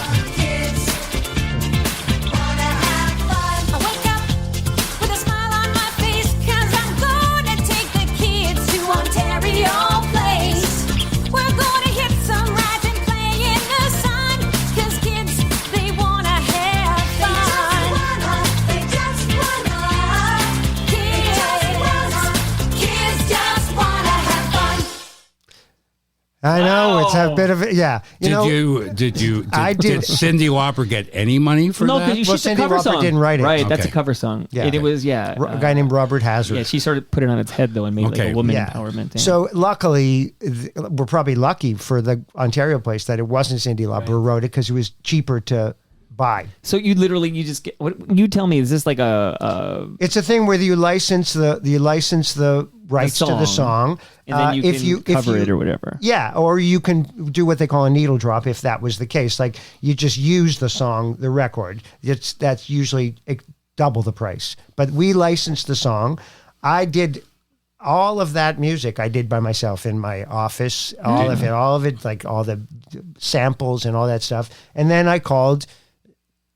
I know it's a bit of Did Cyndi Lauper get any money for that? No, because Cyndi cover Lauper song. didn't write it. Right, Okay. that's a cover song. Yeah. It was a guy named Robert Hazard. Yeah, she sort of put it on its head though and made like a woman empowerment thing. So luckily, we're probably lucky for the Ontario place that it wasn't Cyndi Lauper who wrote it, because it was cheaper to buy. So you just get. What you tell me? Is this like a? It's a thing where you license the rights to the song, and then you can cover it or whatever. Yeah, or you can do what they call a needle drop if that was the case. Like, you just use the song, the record. That's usually double the price. But we licensed the song. I did all of that music. I did by myself in my office. All of it, like all the samples and all that stuff. And then I called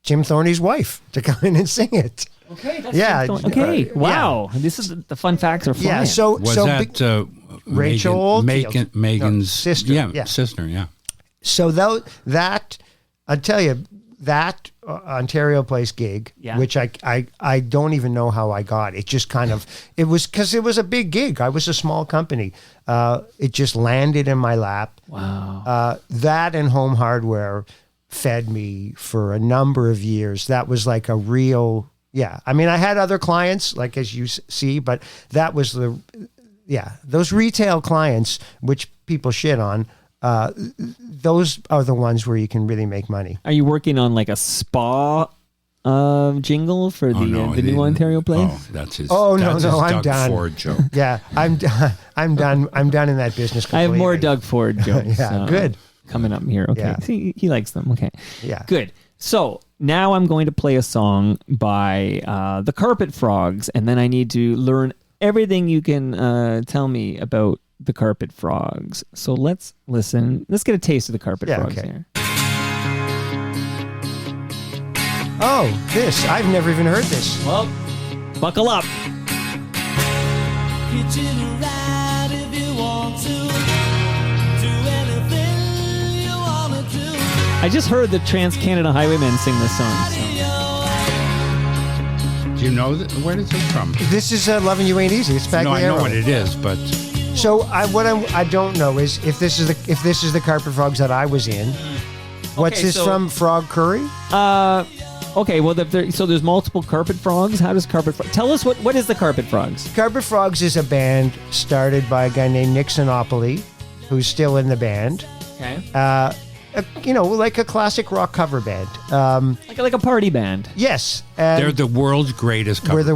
Jim Thorney's wife to come in and sing it. Okay. Okay. Wow. Yeah. This is the fun facts are flying. Yeah. So that Rachel Oldfield, Megan's sister? Yeah, sister. Yeah. So that I tell you, that Ontario Place gig, which I don't even know how I got. It just kind of, it was because it was a big gig. I was a small company. It just landed in my lap. Wow. That and Home Hardware fed me for a number of years. That was like a real. Yeah, I mean, I had other clients, like as you see, but that was those retail clients, which people shit on, those are the ones where you can really make money. Are you working on like a spa jingle for the new Ontario Place? Oh, that's his. Oh that's no, his I'm Doug done. Ford joke. Yeah, I'm done. I'm done in that business completely. I have more Doug Ford jokes. Yeah, good. Coming up here. Okay. Yeah. See, he likes them. Okay. Yeah. Good. So now I'm going to play a song by the Carpet Frogs, and then I need to learn everything you can tell me about the Carpet Frogs. So let's listen. Let's get a taste of the Carpet Frogs here. Oh, this. I've never even heard this. Well, buckle up. I just heard the Trans-Canada Highwaymen sing this song. So. Do you know where is this from? This is Loving You Ain't Easy. It's Bagley No, I know Arrow. what it is, but So I don't know is if this is the Carpet Frogs that I was in. What's this from? Frog Curry? Okay, well, so there's multiple Carpet Frogs. How does Carpet Frogs... Tell us, what is the Carpet Frogs? Carpet Frogs is a band started by a guy named Nick Sinopoli, who's still in the band. Okay. Like a classic rock cover band. Like a party band. Yes. And they're the world's greatest cover we're the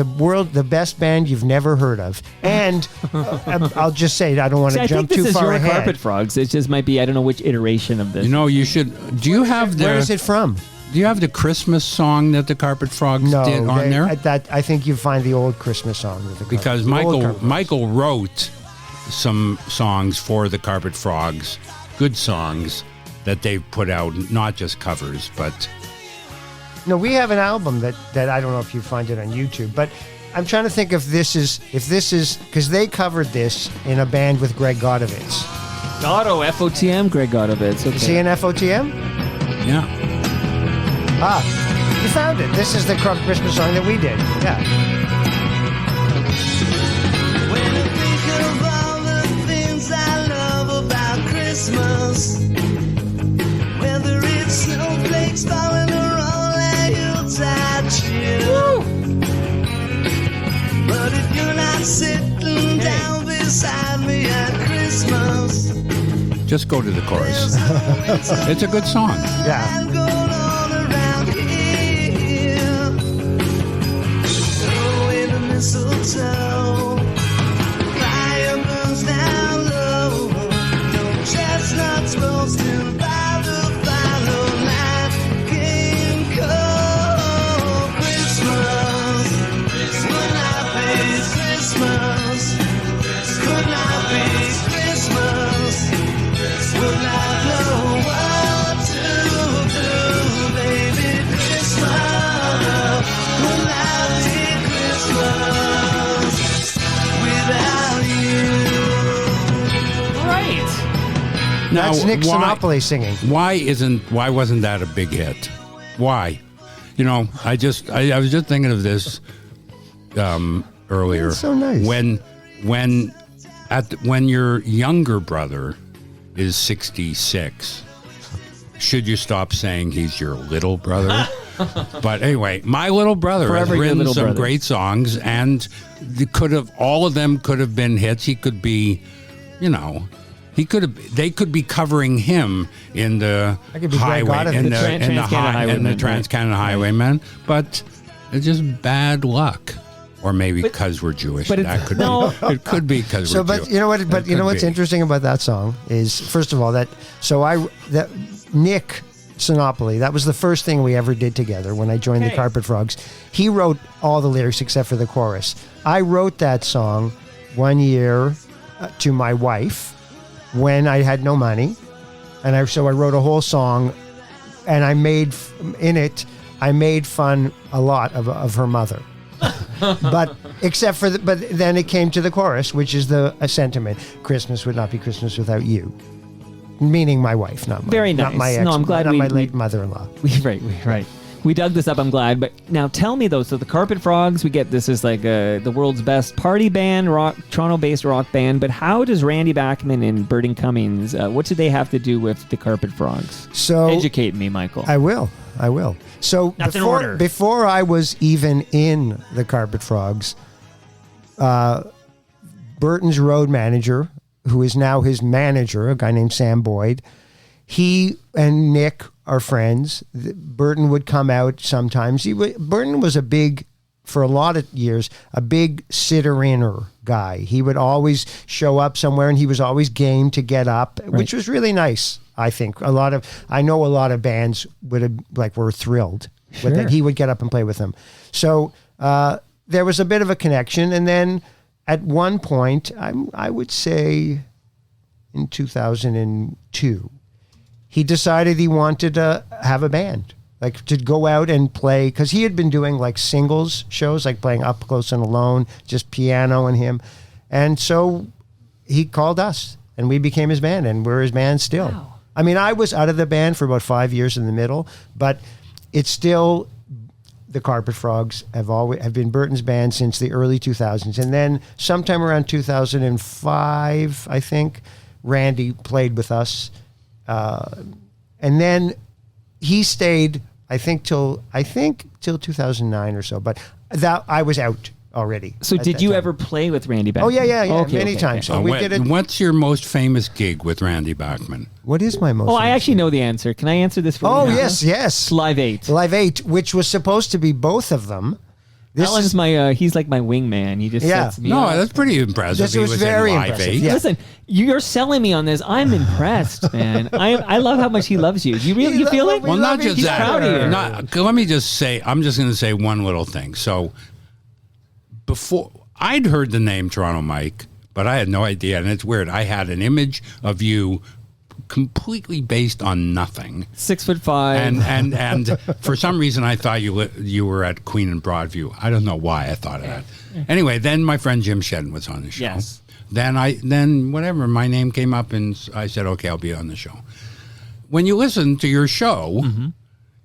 band. the best band you've never heard of. And I'll just say, I don't want to jump too far I think this is your ahead. Carpet Frogs. It just might be, I don't know which iteration of this. You know, you should... Do you have Where is it from? Do you have the Christmas song that the Carpet Frogs did on there? I think you find the old Christmas song. With the Because Michael wrote some songs for the Carpet Frogs, good songs that they've put out, not just covers, but... No, we have an album that I don't know if you find it on YouTube, but I'm trying to think if this is because they covered this in a band with Greg Godovitz. Otto, FOTM, Greg Godovitz. Okay. Is he an FOTM? Yeah. You found it. This is the Christmas song that we did. Yeah. When I think of all the things I love about Christmas, whether it's snowflakes falling or all that Yuletide cheer. But if you're not sitting down beside me at Christmas, Just go to the chorus. It's a good song. Yeah. Mistletoe, fire burns down low, no chestnuts roasting by the fire, night came cold. Christmas would not be Christmas, could not be Christmas, would not know what to do, baby. Christmas would not be Christmas. Now, that's Nick Sinopoli singing. Why wasn't that a big hit? Why? You know, I was just thinking of this earlier. That's so nice. When your younger brother is 66, should you stop saying he's your little brother? But anyway, my little brother has written some great songs, and all of them could have been hits. He could be, they could be covering him in the highway, in the Trans-Canada Highwaymen, but it's just bad luck. Or maybe because we're Jewish. That could be. It could be because we're Jewish. But you know what? But you know what's interesting about that song is, first of all, Nick Sinopoli, that was the first thing we ever did together when I joined the Carpet Frogs. He wrote all the lyrics except for the chorus. I wrote that song one year to my wife when I had no money, and so I wrote a whole song, and I made fun a lot of her mother. But then it came to the chorus, which is a sentiment: Christmas would not be Christmas without you. Meaning my wife, not my ex. No, I'm glad my late mother-in-law. Right. We dug this up. I'm glad. But now tell me though. So the Carpet Frogs, we get this is like the world's best party band, Toronto-based rock band. But how does Randy Bachman and Burton Cummings? What do they have to do with the Carpet Frogs? So educate me, Michael. I will. So before I was even in the Carpet Frogs, Burton's road manager, who is now his manager, a guy named Sam Boyd, he and Nick are friends. Burton would come out sometimes. Burton was for a lot of years, a big sitter-inner guy. He would always show up somewhere, and he was always game to get up, which was really nice, I think. I know a lot of bands were thrilled with that he would get up and play with them. So there was a bit of a connection, and then at one point, I would say in 2002, he decided he wanted to have a band. Like to go out and play, because he had been doing like singles shows, like playing Up Close and Alone, just piano and him. And so he called us and we became his band, and we're his band still. Wow. I mean, I was out of the band for about 5 years in the middle, but it's still, the Carpet Frogs have been Burton's band since the early 2000s. And then sometime around 2005, I think, Randy played with us. And then he stayed, I think till 2009 or so, but that I was out already. So did you ever play with Randy Bachman? Oh yeah, many times. So we did it. What's your most famous gig with Randy Bachman? What is my most? I actually know the answer. Can I answer this for you? Oh yes. Live 8. Live 8, which was supposed to be both of them. Alan's he's like my wingman. He just sets me up. That's pretty impressive. This was very impressive. Yeah. Listen, you're selling me on this. I'm impressed, man. I love how much he loves you. You feel it? Well, not just he's that. Proud of you. Let me just say, I'm just going to say one little thing. So before, I'd heard the name Toronto Mike, but I had no idea. And it's weird. I had an image of you completely based on nothing. 6'5", and for some reason I thought you were at Queen and Broadview. I don't know why I thought of that. Anyway, then my friend Jim Shedden was on the show. Yes. Then whatever, my name came up and I said, okay, I'll be on the show. When you listen to your show,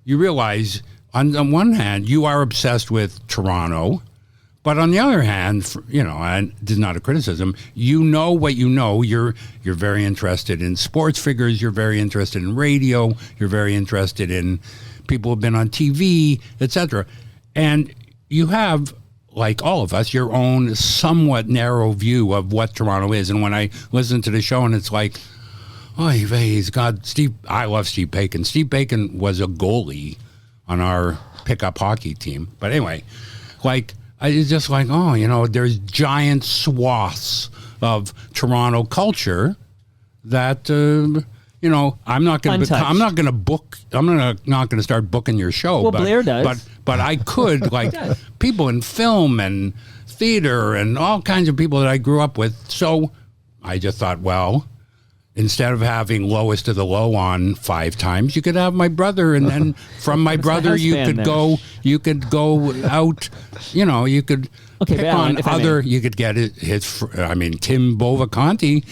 you realize on one hand you are obsessed with Toronto. But on the other hand, and this is not a criticism, you know what you know. You're very interested in sports figures. You're very interested in radio. You're very interested in people who've been on TV, etc. And you have, like all of us, your own somewhat narrow view of what Toronto is. And when I listen to the show and it's like, oh, he's got Steve. I love Steve Bacon. Steve Bacon was a goalie on our pickup hockey team. But anyway, it's just like, there's giant swaths of Toronto culture that, I'm not going to start booking your show. Well, Blair does. But I could, people in film and theater and all kinds of people that I grew up with. So I just thought, well, instead of having Lowest of the Low on 5 times, you could have my brother, and then from my brother you could go out, you could pick on other. You could get Tim Bovaconti,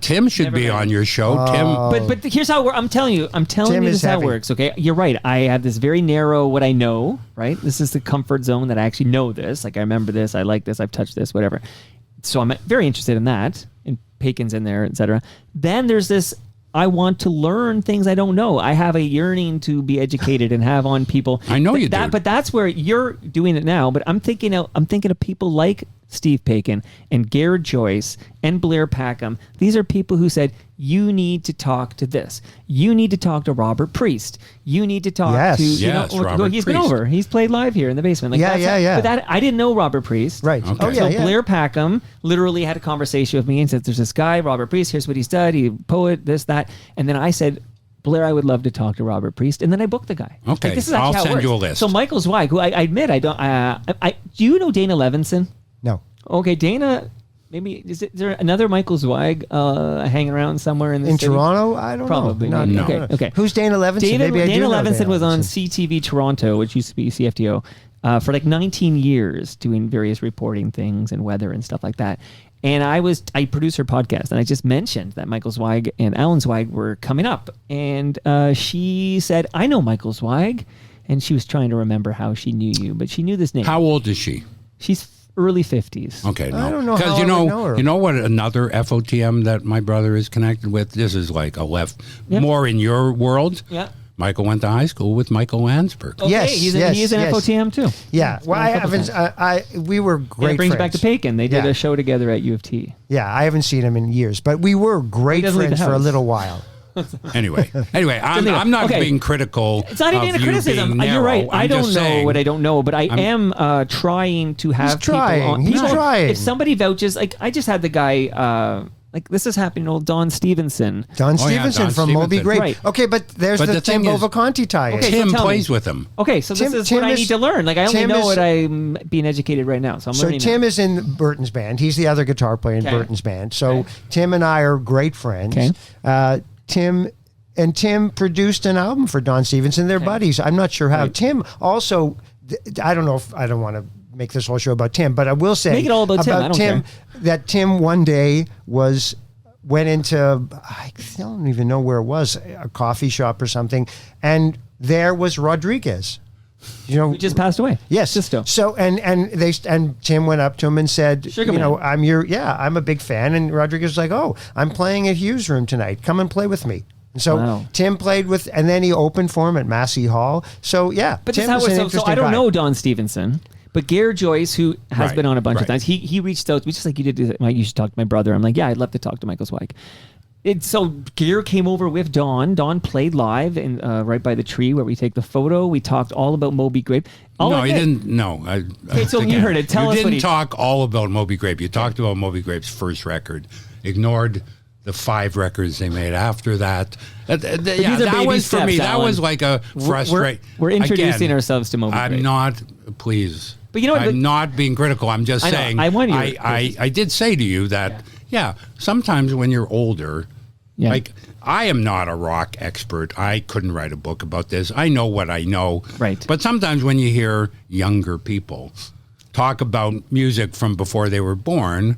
Tim should be on your show. Tim, but here's how I'm telling you this is how it works. Okay, you're right. I have this very narrow what I know. Right, this is the comfort zone that I actually know this. Like I remember this, I like this, I've touched this, whatever. So I'm very interested in that. Pakin's in there, etc. Then there's this, I want to learn things I don't know. I have a yearning to be educated and have on people. I know you do. But that's where you're doing it now. But I'm thinking of people like Steve Pakin and Garrett Joyce and Blair Packham. These are people who said, you need to talk to this. You need to talk to Robert Priest. You need to talk to Robert he's Priest. Been over. He's played live here in the basement. But that I didn't know Robert Priest. Right. Okay. So Blair Packham literally had a conversation with me and said, there's this guy, Robert Priest, here's what he's done. He's a poet, this, that. And then I said, Blair, I would love to talk to Robert Priest, and then I booked the guy. Okay, this is I'll how it send works. you a list. So Michael Zweig, who I admit I don't. Do you know Dana Levinson? No. Okay, Dana. Maybe is there another Michael Zweig hanging around somewhere in the city? Toronto? I don't Probably, know. Probably. No. Okay. Who's Dana Levinson? Dana Levinson was on CTV Toronto, which used to be CFTO, for 19 years, doing various reporting things and weather and stuff like that. And I produced her podcast, and I just mentioned that Michael Zweig and Alan Zweig were coming up. And she said, I know Michael Zweig. And she was trying to remember how she knew you, but she knew this name. How old is she? She's early 50s. Okay, no. I don't know because how I would know her. You know what another FOTM that my brother is connected with? This is like a left, more in your world. Yeah. Michael went to high school with Michael Landsberg. Okay, Yes, he's an yes. FOTM too. Yeah. Well, I haven't. We were great It brings friends. back to Pakin. They did a show together at U of T. Yeah, I haven't seen him in years, but we were great doesn't leave friends the for a house. little while. Anyway, I'm not being critical. It's not even a criticism. You're right. I don't know what I don't know, but I am trying to have people on. He's trying. If somebody vouches, like I just had the guy. Like this is happening to old Don Stevenson. Don Stevenson from Moby Grape. Right. Okay, but there's the Tim Bovaconti tie. Okay, Tim plays with him. Okay, so this is what I need to learn. Like I only know what I'm being educated right now. So I'm learning. So Tim is in Burton's band. He's the other guitar player in Burton's band. So Tim and I are great friends. Okay. Tim produced an album for Don Stevenson. They're buddies. I'm not sure how. Tim also, I don't know if I don't want to make this whole show about Tim, but I will say make it all about Tim. I don't care. That Tim one day went into, I don't even know where it was, a coffee shop or something, and there was Rodriguez. You know, who just passed away. Yes. Sisto. So and Tim went up to him and said, Sugar you know, Man. I'm a big fan. And Rodriguez was like, oh, I'm playing at Hughes Room tonight. Come and play with me. And so Tim played with, and then he opened for him at Massey Hall. So yeah, but Tim this was an so interesting I don't guy. know Don Stevenson. But Gare Joyce, who has been on a bunch of times, he reached out to me just like you did. Like, you should talk to my brother. I'm like, yeah, I'd love to talk to Michael Zweig. So Gare came over with Don. Don played live in right by the tree where we take the photo. We talked all about Moby Grape. No, he didn't. No. Okay, so you heard it. Tell us. You didn't talk all about Moby Grape. You talked about Moby Grape's first record. Ignored the 5 records they made after that. That was for me. That was like a frustrating. We're introducing ourselves to Moby Grape. I'm not. Please. But you know what? I'm not being critical. I'm just saying. I did say to you that sometimes when you're older, like I am not a rock expert. I couldn't write a book about this. I know what I know. Right. But sometimes when you hear younger people talk about music from before they were born,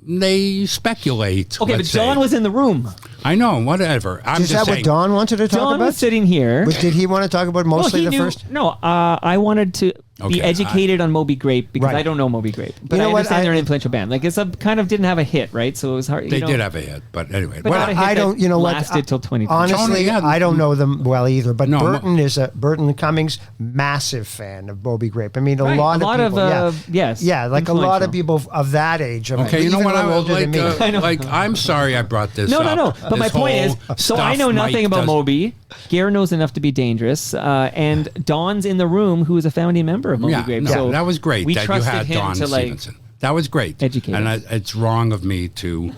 they speculate. Okay, but Don was in the room. I know, whatever. Is that what Don wanted to talk about? Don was sitting here. But did he want to talk about mostly first? No, I wanted to be educated on Moby Grape because I don't know Moby Grape. But I understand they're an influential band. Like it's kind of didn't have a hit, right? So it was hard. They did have a hit, but anyway. But not a hit I don't. You know what? Lasted till 2020. Honestly, I don't know them well either. But Burton Cummings, massive fan of Moby Grape. I mean, a lot of people. Like a lot of people of that age. Okay, you know what? I'm older than me. Like, I'm sorry I brought this up. No. But my point is, so I know nothing about Moby. Gare knows enough to be dangerous, and Don's in the room, who is a founding member of Moby Grape. So that was great that you had Don Stevenson. That was great. Educated. And it's wrong of me to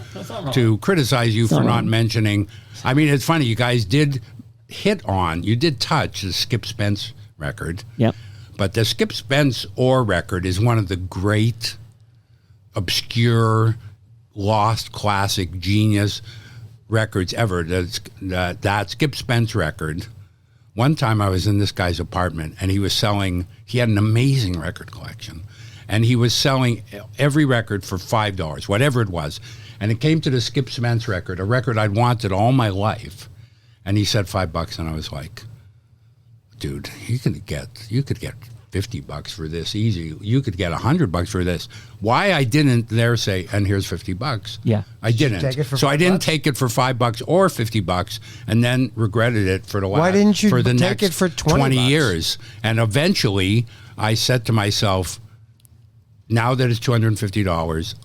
criticize you for not mentioning. I mean, it's funny. You guys did you did touch the Skip Spence record. Yep. But the Skip Spence Orr record is one of the great, obscure, lost classic genius records ever. That Skip Spence record. One time I was in this guy's apartment and he had an amazing record collection, and he was selling every record for $5, whatever it was. And it came to the Skip Spence record, a record I'd wanted all my life. And he said $5, and I was like, dude, you could get $50 for this easy. You could get $100 for this. Why I didn't there say, and here's $50. Yeah. I didn't. So I didn't take it for $5 or $50 and then regretted it for the last. Why didn't you for the take next it for 20 years? And eventually I said to myself, now that it's $250,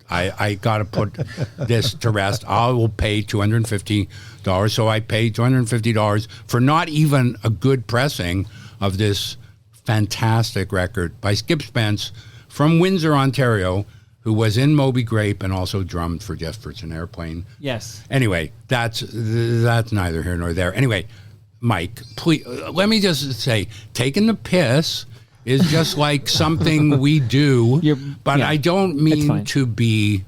I got to put this to rest. I will pay $250. So I paid $250 for not even a good pressing of this fantastic record by Skip Spence from Windsor, Ontario, who was in Moby Grape and also drummed for Jefferson Airplane. Yes. Anyway, that's neither here nor there. Anyway, Mike, please, let me just say, taking the piss is just like something we do, but I don't mean to be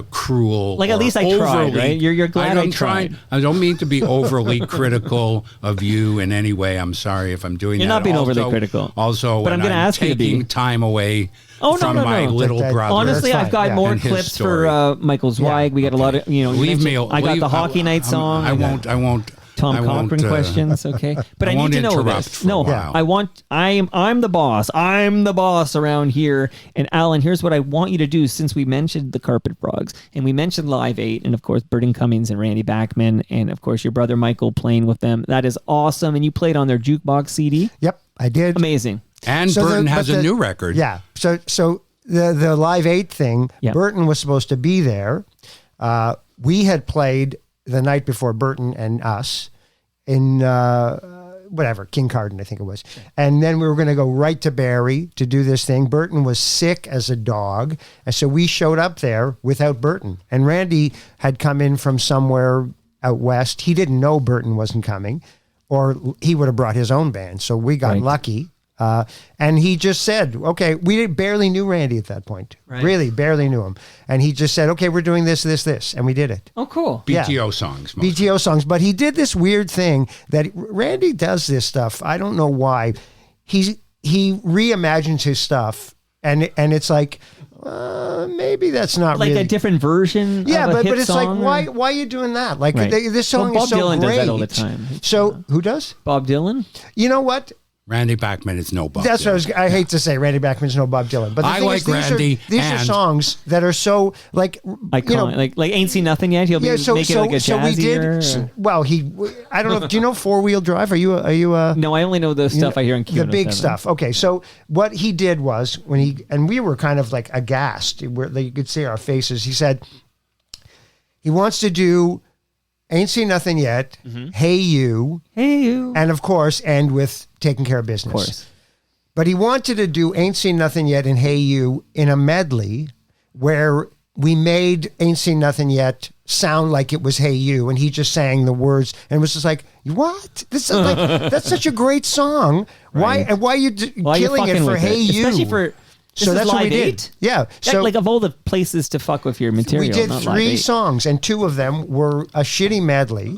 cruel. Like, at least I tried, right? You're glad I tried. I don't mean to be overly critical of you in any way. I'm sorry if I'm doing You're that. not being overly critical. Also, but I'm going to ask you to be. Taking time away from my little brother. Honestly, I've got more clips for Michael Zweig. We got a lot of, I got the Hockey Night song. I won't. Tom Cochran questions, okay? But I need to know this. No, I'm the boss. I'm the boss around here. And Alan, here's what I want you to do, since we mentioned the Carpet Frogs and we mentioned Live 8 and of course Burton Cummings and Randy Bachman and of course your brother Michael playing with them. That is awesome. And you played on their jukebox CD. Yep, I did. Amazing. And so Burton has a new record. Yeah. So the Live 8 thing, Burton was supposed to be there. we had played the night before, Burton and us, in whatever, King Carden, I think it was. And then we were going to go right to Barrie to do this thing. Burton was sick as a dog. And so we showed up there without Burton. And Randy had come in from somewhere out west. He didn't know Burton wasn't coming, or he would have brought his own band. So we got lucky. And he just said, okay, we barely knew Randy at that point. Right. Really, barely knew him. And he just said, okay, we're doing this, and we did it. Oh, cool. BTO songs. Mostly. BTO songs. But he did this weird thing that Randy does this stuff. I don't know why. He reimagines his stuff, and it's like, maybe that's not like really a different version. Yeah, of a but hit it's song, like, why are you doing that? Like this song Bob is so Dylan great. does that all the time. So who does? Bob Dylan. You know what? Randy Bachman is no Bob That's Dylan. what I hate to say. Randy Bachman's no Bob Dylan. But the I thing like is, these Randy. These are songs that are so like iconic. Like Ain't Seen Nothing Yet. He'll be make it like a jazzier. Well, I don't know. Do you know Four Wheel Drive? Are you a? No, I only know the stuff I hear in Q107. The big stuff. Okay, so what he did was and we were kind of like aghast. You could see our faces. He said he wants to do Ain't Seen Nothing Yet, Hey You, and of course end with Taking Care of Business. Of course. But he wanted to do Ain't Seen Nothing Yet and Hey You in a medley where we made Ain't Seen Nothing Yet sound like it was Hey You, and he just sang the words, and it was just like, what? This is like that's such a great song. Right. Why are you killing it for Hey You? Especially for so that's what we did. Yeah. So like of all the places to fuck with your material, we did not 3 songs, and 2 of them were a shitty medley.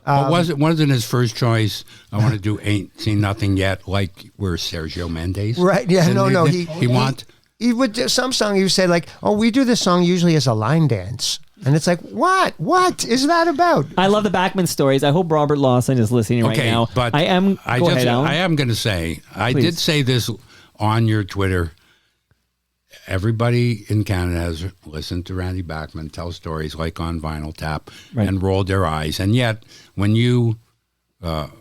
But wasn't his first choice? I want to do Ain't Seen Nothing Yet, like we're Sergio Mendes. Right? Yeah. No. He would do some song. He would say like, "Oh, we do this song usually as a line dance." And it's like, what is that about? I love the Bachman stories. I hope Robert Lawson is listening right now. But I am. Go ahead, Alan. I am going to say, I did say this on your Twitter. Everybody in Canada has listened to Randy Bachman tell stories like on Vinyl Tap and rolled their eyes. And yet, when you, fact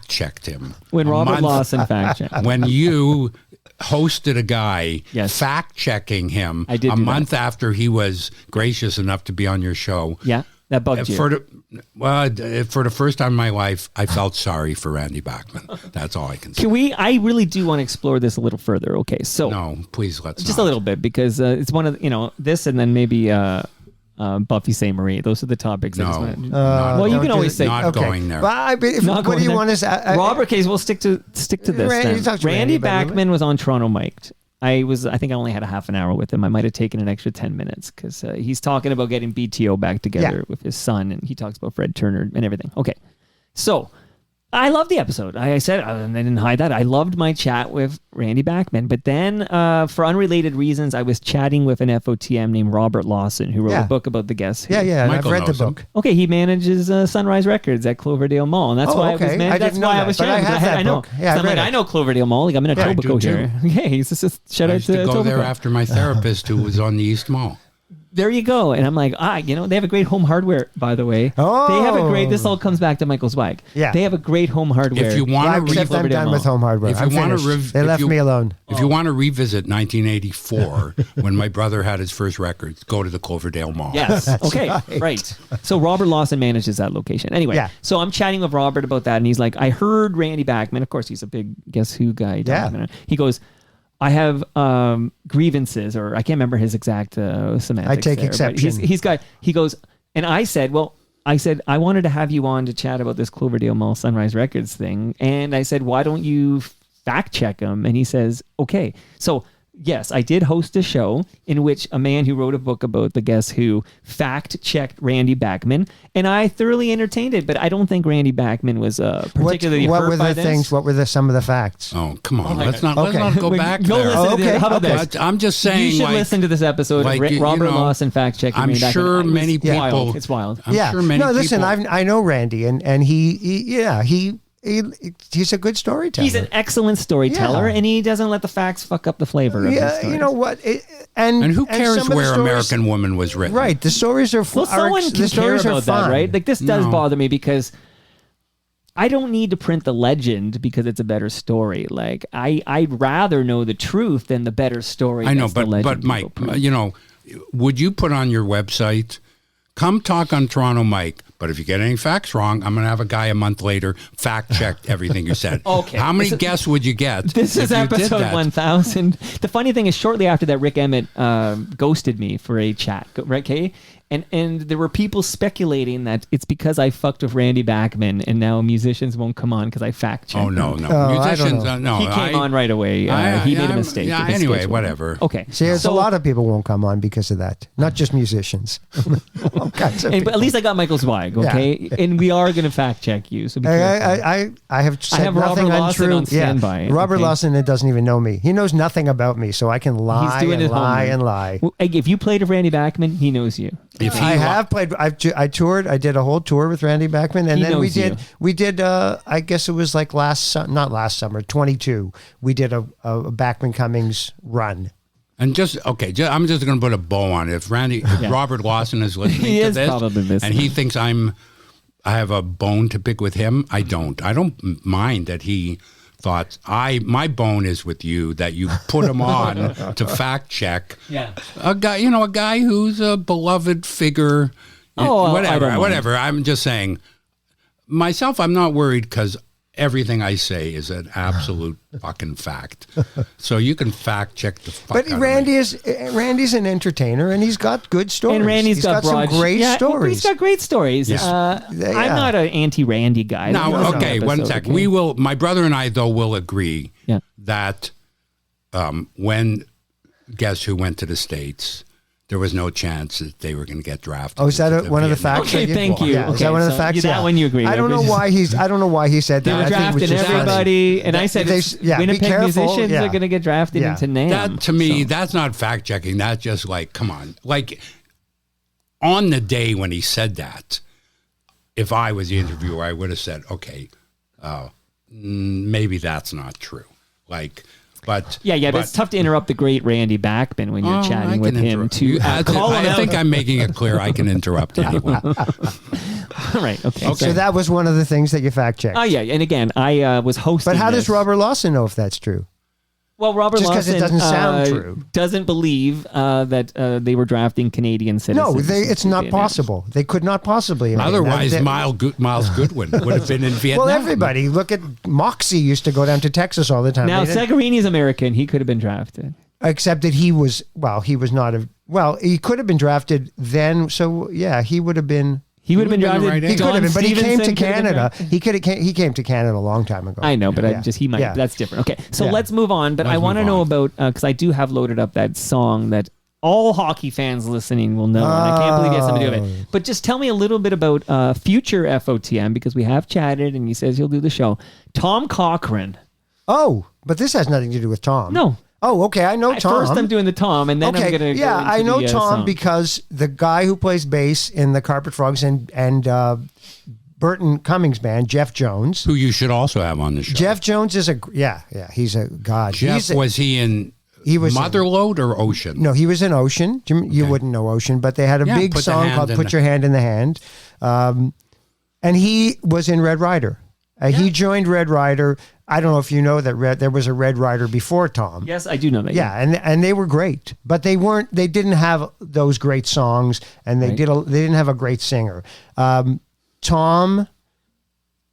checked him. When Robert Lawson fact checked. When you hosted a guy fact checking him a month after he was gracious enough to be on your show. Yeah, that bugged you. For the first time in my life, I felt sorry for Randy Bachman. That's all I can say. I really do want to explore this a little further. Okay, so no, please let's just a little bit, because it's one of this, and then maybe Buffy St. Marie. Those are the topics. No, well, you can always say not going there. What do you want to say? Robert Case. We'll stick to this. Randy Bachman was on Toronto Mic'd. I think I only had a half an hour with him. I might have taken an extra 10 minutes because he's talking about getting BTO back together with his son, and he talks about Fred Turner and everything. Okay, so I loved the episode. I said, and I didn't hide that. I loved my chat with Randy Bachman. But then, for unrelated reasons, I was chatting with an FOTM named Robert Lawson, who wrote a book about the Guess Who. Yeah, I've read the book. Okay, he manages Sunrise Records at Cloverdale Mall, and that's why I was that's why I was chatting. I know. Yeah, I know Cloverdale Mall. Like, I'm in Etobicoke here. Okay, he's just shout out to go Etobicoke. there after my therapist, who was on the East Mall. There you go. And I'm like, they have a great home hardware, by the way. Oh. They have a great, this all comes back to Michael Zweig. Yeah. They have a great home hardware. If you want to I'm done with home hardware. If you want to they left me alone. If you want to revisit 1984, when my brother had his first records, go to the Cloverdale Mall. Yes. Okay. Right. So Robert Lawson manages that location. Anyway, so I'm chatting with Robert about that, and he's like, I heard Randy Bachman. Of course, he's a big Guess Who guy. Yeah. He goes, I have grievances, or I can't remember his exact semantics. I take exception. He goes, and I said, I wanted to have you on to chat about this Cloverdale Mall Sunrise Records thing. And I said, why don't you fact check him? And he says, okay. So yes, I did host a show in which a man who wrote a book about the Guess Who fact-checked Randy Bachman, and I thoroughly entertained it, but I don't think Randy Bachman was particularly hurt by this. What were some of the facts? Oh, come on. Let's not go back go there. Listen to this. How about this? I'm just saying. You should listen to this episode of Robert Lawson fact-checking I'm Randy Bachman. sure many people... It's wild. I'm sure many people... Listen, I know Randy, and he's a good storyteller. He's an excellent storyteller, and he doesn't let the facts fuck up the flavor of his stories. You know what? And who cares where American Woman was written? Right. The stories are fun. Well, someone can care about that, right? Like, this does bother me because I don't need to print the legend because it's a better story. Like, I'd rather know the truth than the better story. I know, but Mike, would you put on your website, come talk on Toronto Mike, but if you get any facts wrong, I'm going to have a guy a month later fact-check everything you said. Okay. How many guests would you get? This is episode 1000. The funny thing is, shortly after that, Rick Emmett ghosted me for a chat, right, okay? And there were people speculating that it's because I fucked with Randy Bachman and now musicians won't come on because I fact-checked. Oh, no. Musicians, no. He came on right away. He made a mistake. Yeah, anyway, whatever. Okay. See, there's a lot of people won't come on because of that. Not just musicians. All kinds of but at least I got Michael Zweig, okay? Yeah. And we are going to fact-check you. So be careful. I have said nothing Robert Lawson untrue. on standby. Robert Okay. Lawson doesn't even know me. He knows nothing about me, so I can lie He's doing his and lie homework. and lie. Well, if you played with Randy Bachman, he knows you. I have played. I toured. I did a whole tour with Randy Bachman, and He then we knows did. you. We did. I guess it was like not last summer, 22. We did a Bachman Cummings run. And I'm just going to put a bow on it. If Robert Lawson is listening He to is this, probably listening. and he thinks I have a bone to pick with him, I don't. I don't mind that he thought my bone is with you, that you put him on to fact check. Yeah. A guy who's a beloved figure. Oh, I don't mind. Whatever. I'm just saying. Myself, I'm not worried because everything I say is an absolute fucking fact. So you can fact check the fuck But out of me. Randy's an entertainer, and he's got good stories. And Randy's he's got some great stories. He's got great stories. Yes. I'm not an anti-Randy guy. Now, okay, one sec. Okay? We will. My brother and I, though, will agree that when Guess Who went to the States, there was no chance that they were going to get drafted. Oh, is that one of the facts? Okay, thank you. Yeah, is Okay, that one of the so facts? that one you agree I don't with. know why he said They that. were I think it was drafting just funny. everybody, and I said Winnipeg be careful. musicians Yeah. are going to get drafted into NAMM. That to me, that's not fact checking. That's just like, come on. Like on the day when he said that, if I was the interviewer, I would have said, okay, maybe that's not true. Like. But it's tough to interrupt the great Randy Bachman when you're chatting with him. I think I'm making it clear I can interrupt anyone. Right. Okay. So that was one of the things that you fact checked. Oh yeah, and again, I was hosting. But how this. does Robert Lawson know if that's true? Well, Robert Just 'cause Lawson it doesn't sound true. doesn't believe that they were drafting Canadian citizens. No, it's not possible. They could not possibly. Otherwise, Miles Goodwin would have been in Vietnam. Well, everybody, look at Moxie used to go down to Texas all the time. Now, Segarini's American. He could have been drafted. Except that he was not he could have been drafted then. So, yeah, he would have been. He would have been drafted. Right, he could have been, but he came to Stevenson Canada. He came to Canada a long time ago. I know, but he might. That's different. Okay, so let's move on. But I want to know about because I do have loaded up that song that all hockey fans listening will know, and I can't believe he has something to do with it. But just tell me a little bit about future FOTM because we have chatted, and he says he'll do the show. Tom Cochran. Oh, but this has nothing to do with Tom. No. Oh, okay. I know Tom. First, I'm doing the Tom, and then I'm going to. Yeah, I know Tom song. because the guy who plays bass in the Carpet Frogs and Burton Cummings band, Jeff Jones, who you should also have on the show. Jeff Jones is he's a god. Was he in Motherlode or Ocean? No, he was in Ocean. You wouldn't know Ocean, but they had a big song called "Put Your Hand in the Hand," and he was in Red Rider. He joined Red Rider. I don't know if you know that there was a Red Rider before Tom. Yes, I do know that. Yeah, and they were great, but they didn't have those great songs, and they didn't have a great singer. Tom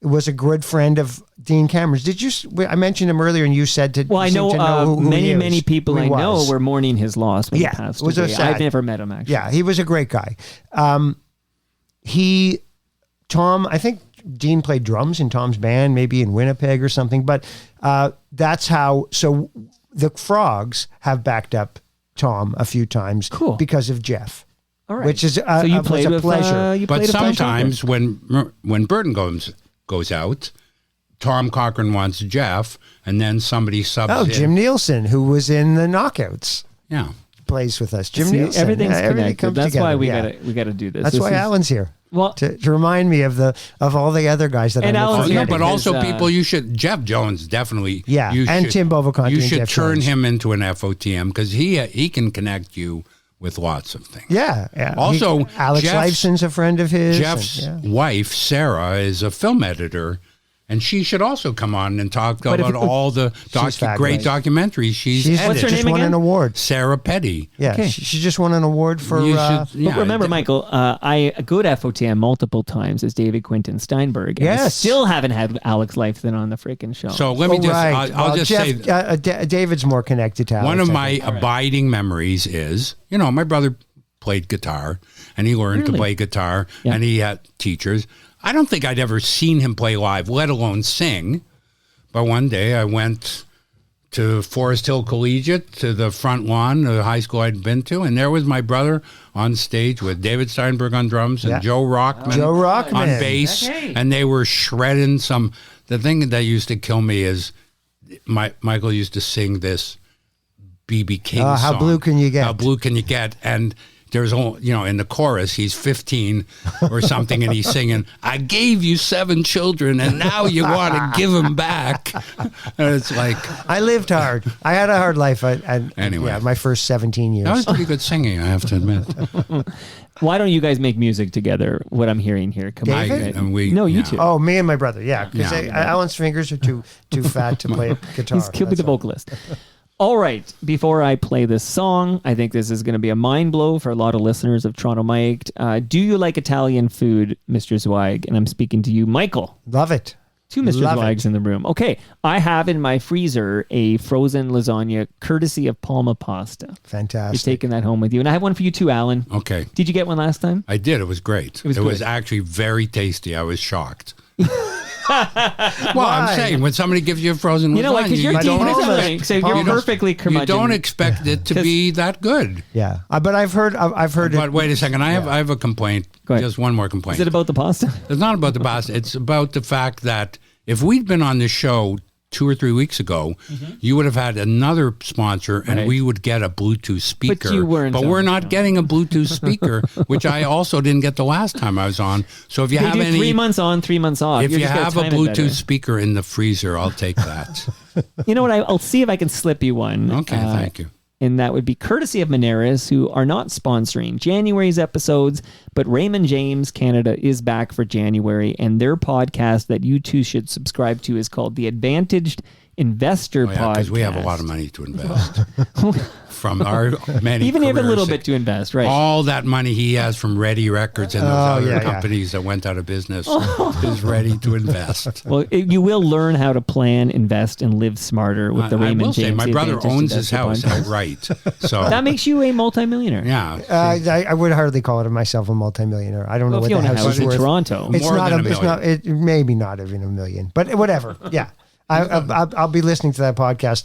was a good friend of Dean Cameron's. I mentioned him earlier, and you said to. Well, I know who many people I know were mourning his loss when he passed away. I've never met him actually. Yeah, he was a great guy. Tom, I think Dean played drums in Tom's band, maybe in Winnipeg or something. But that's how. So the Frogs have backed up Tom a few times, because of Jeff. All right. Which is so you played a pleasure. But sometimes when Burton goes out, Tom Cochran wants Jeff, and then somebody subs. Oh, in. Jim Nielsen, who was in the Knockouts. Yeah. Plays with us. Jim Nielsen. Everything's everything connected. That's together. why we gotta do this. That's why Alan's here. Well, to remind me of all the other guys that and I'm Alan's but also people you should Jeff Jones definitely Tim Bovaconti. You should Jeff turn Jones. him into an FOTM because he can connect you with lots of things. Yeah. Also, Alex Lifeson's a friend of his. Jeff's wife Sarah is a film editor. And she should also come on and talk about all the great documentaries she's edited. What's her name won again? an award. Sarah Petty. Yeah, Okay. she just won an award for... But remember, Michael, I go to FOTM multiple times as David Quinton Steinberg. And I still haven't had Alex Lifeson on the freaking show. So let me I'll just say... David's more connected to Alex. One of my abiding memories is, my brother played guitar, and he learned to play guitar, and he had teachers. I don't think I'd ever seen him play live, let alone sing. But one day I went to Forest Hill Collegiate, to the front lawn of the high school I'd been to, and there was my brother on stage with David Steinberg on drums and Joe Rockman on bass, and they were shredding some... The thing that used to kill me is Michael used to sing this B.B. King song. How Blue Can You Get? How Blue Can You Get? And there's only, in the chorus, he's 15 or something, and he's singing, I gave you 7 children, and now you want to give them back. And it's like... I lived hard. I had a hard life. Anyway. My first 17 years. That was pretty good singing, I have to admit. Why don't you guys make music together? What I'm hearing here. Come on. You two. Oh, me and my brother. Yeah. Because Alan's fingers are too fat to play guitar. He'll be the vocalist. All right. Before I play this song, I think this is going to be a mind blow for a lot of listeners of Toronto Mic'd. Do you like Italian food, Mr. Zweig? And I'm speaking to you, Michael. Love it. 2 Mr. Zweigs in the room. Okay. I have in my freezer a frozen lasagna courtesy of Palma Pasta. Fantastic. You're taking that home with you. And I have one for you too, Alan. Okay. Did you get one last time? I did. It was great. It was actually very tasty. I was shocked. Well, I'm saying when somebody gives you a frozen lasagna, because you're perfectly curmudgeon. You don't expect it to be that good. Yeah, but I've heard. But wait a second, I have a complaint. Just one more complaint. Is it about the pasta? It's not about the pasta. It's about the fact that if we'd been on this show 2 or 3 weeks ago, you would have had another sponsor, and we would get a Bluetooth speaker. But you weren't. But we're not getting a Bluetooth speaker, which I also didn't get the last time I was on. So if you have any 3 months on, 3 months off. If you have a Bluetooth speaker in the freezer, I'll take that. You know what? I'll see if I can slip you one. Okay, thank you. And that would be courtesy of Moneris, who are not sponsoring January's episodes, but Raymond James Canada is back for January, and their podcast that you two should subscribe to is called The Advantaged Investor Podcast. Because we have a lot of money to invest from our many Even if a little bit to invest, right? All that money he has from Ready Records and those other companies that went out of business is ready to invest. Well, you will learn how to plan, invest, and live smarter with the Raymond James. My brother owns his house outright, so that makes you a multimillionaire. Yeah, I would hardly call myself a multimillionaire. I don't know what the house is worth. In Toronto, it's not. It maybe not even $1 million, but whatever. Yeah. I'll be listening to that podcast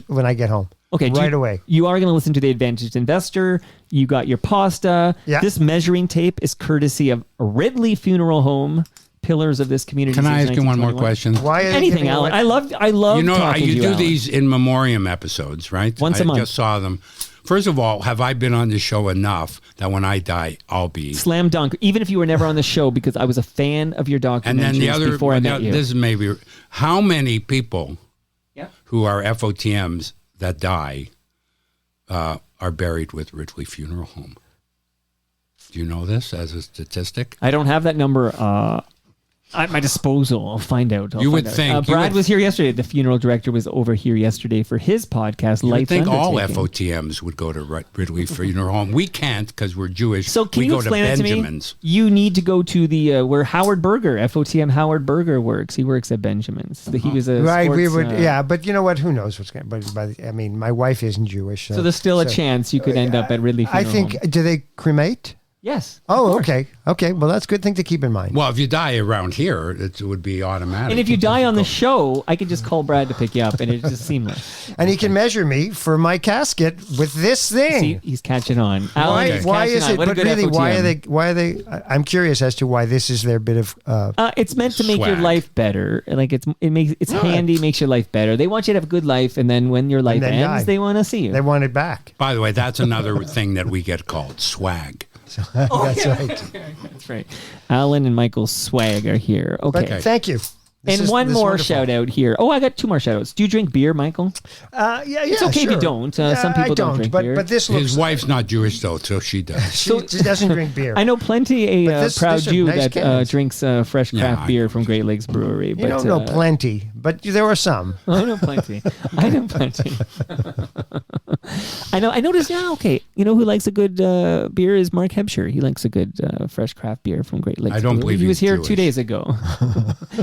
when I get home. Okay, right away. You are going to listen to The Advantaged Investor. You got your pasta. Yeah. This measuring tape is courtesy of Ridley Funeral Home, pillars of this community. Can I ask you one more question? Why anything, Alan? I love. You do Alan. These in memoriam episodes, right? Once a month. I just saw them. First of all, have I been on the show enough that when I die, I'll be slam dunk? Even if you were never on the show, because I was a fan of your documentaries and then the other, before I met you. This is maybe how many people who are FOTMs that die are buried with Ridley Funeral Home. Do you know this as a statistic? I don't have that number at my disposal. I'll find out. You would think. Brad was here yesterday. The funeral director was over here yesterday for his podcast, You would Life's think all Undertaking. FOTMs would go to Ridley Funeral Home. We can't because we're Jewish. So can we you go explain to it to me? Benjamin's. You need to go to the where Howard Berger, FOTM Howard Berger works. He works at Benjamin's. He was a right. sports, We would, but you know what? Who knows what's going? But I mean, my wife isn't Jewish, so there's still a chance you could end up at Ridley Funeral I think. Home. Do they cremate? Yes. Oh, okay. Okay. Well, that's a good thing to keep in mind. Well, if you die around here, it would be automatic. And if you die on the show, I could just call Brad to pick you up, and it's just seamless. And he can measure me for my casket with this thing. See, he's catching on. Why is it? What a But good really, FOTM. why are they? I'm curious as to why this is their bit of. It's meant to make your swag. life better. Like it's handy, makes your life better. They want you to have a good life, and then when your life then ends, die. they want to see you. They want it back. By the way, that's another thing that we get called swag. That's right. That's right. Alan and Michael Zweig are here. Okay. But thank you. And one more shout out here. Oh, I got 2 more shout outs. Do you drink beer, Michael? Yeah, It's okay if you don't. Some people don't drink beer. But this looks... His wife's not Jewish, though, so she does. she doesn't drink beer. I know plenty proud Jew nice that cans. drinks fresh craft beer from Great Lakes Brewery. You don't know plenty, but there are some. I know plenty. I know plenty. I noticed, okay. You know who likes a good beer is Mark Hebscher. He likes a good fresh craft beer from Great Lakes. I don't believe he was here Jewish. 2 days ago.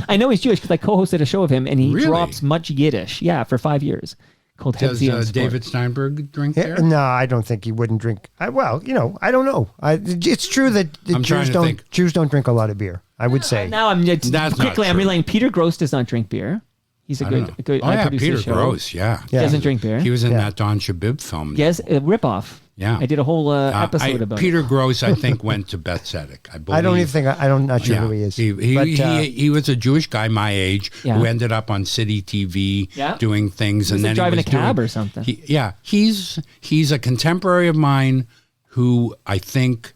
I know he's Jewish because I co-hosted a show of him, and he Really? drops much Yiddish. Yeah, for 5 years. Called Does Hebscher David Steinberg drink beer? No, I don't think he wouldn't drink. I don't know. It's true that Jews don't drink a lot of beer. I would say. Now I'm relaying. Peter Gross does not drink beer. He's a good. Oh yeah, Peter Gross. Yeah. He doesn't drink beer. He was in that Don Shabib film. Yes, a ripoff. Yeah, I did a whole episode about Peter it. Gross. I think went to Beth Tzedek. I believe. I don't even think I'm not sure who he is. He was a Jewish guy my age who ended up on City TV doing things, and then driving he was a cab or something. He's a contemporary of mine who I think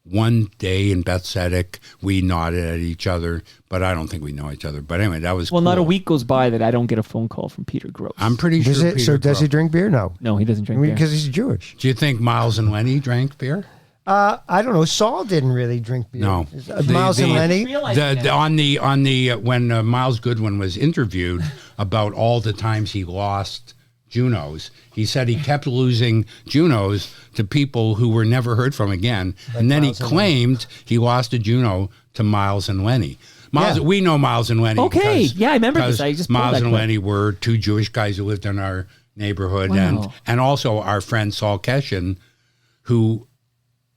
one day in Beth Tzedek we nodded at each other, but I don't think we know each other. But anyway, that was cool. Not a week goes by that I don't get a phone call from Peter Gross. I'm pretty sure. Does he drink beer? No, he doesn't drink beer because he's Jewish. Do you think Miles and Lenny drank beer? I don't know. Saul didn't really drink beer. No, Miles and Lenny. When Miles Goodwin was interviewed about all the times he lost Junos, he said he kept losing Junos to people who were never heard from again, and then he claimed he lost a Juno to Miles and Lenny. We know Miles and Lenny. Okay, I remember this. I just Miles and Lenny were 2 Jewish guys who lived in our neighborhood, and also our friend Saul Keshen, who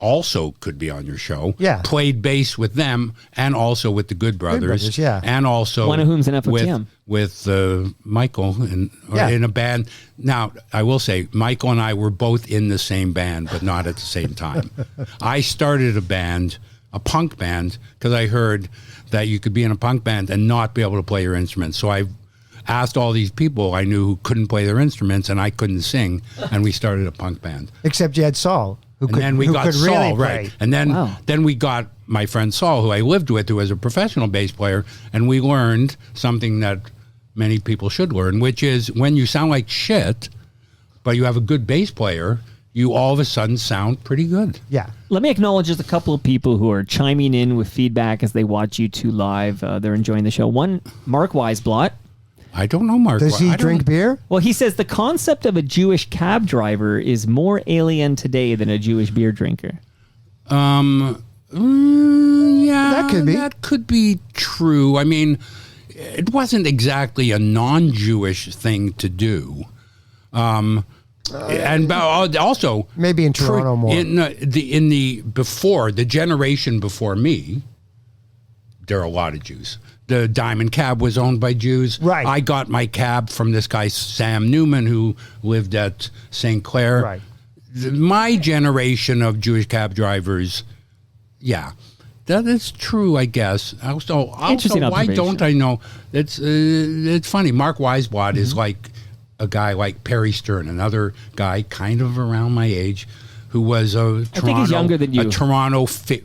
also could be on your show. Yeah, played bass with them and also with the Good Brothers. And also one of whom's an FOTM. with Michael in a band. Now, I will say, Michael and I were both in the same band, but not at the same time. I started a punk band, because I heard that you could be in a punk band and not be able to play your instruments. So I asked all these people I knew who couldn't play their instruments, and I couldn't sing, and we started a punk band. Except you had Saul. Then we got Saul, really right? And then we got my friend Saul, who I lived with, who was a professional bass player, and we learned something that many people should learn, which is when you sound like shit, but you have a good bass player, you all of a sudden sound pretty good. Yeah. Let me acknowledge just a couple of people who are chiming in with feedback as they watch you two live. They're enjoying the show. One, Mark Weisblot. I don't know, Mark. Does he drink beer? Well, he says the concept of a Jewish cab driver is more alien today than a Jewish beer drinker. Yeah, that could be true. I mean, it wasn't exactly a non-Jewish thing to do. And also maybe in Toronto more. In the generation before me, there are a lot of Jews. The Diamond Cab was owned by Jews. Right. I got my cab from this guy, Sam Newman, who lived at St. Clair. Right. My generation of Jewish cab drivers, that is true, I guess. Also, why don't I know? It's funny. Mark Weisblot is like a guy like Perry Stern, another guy kind of around my age, who was I think he's younger than you.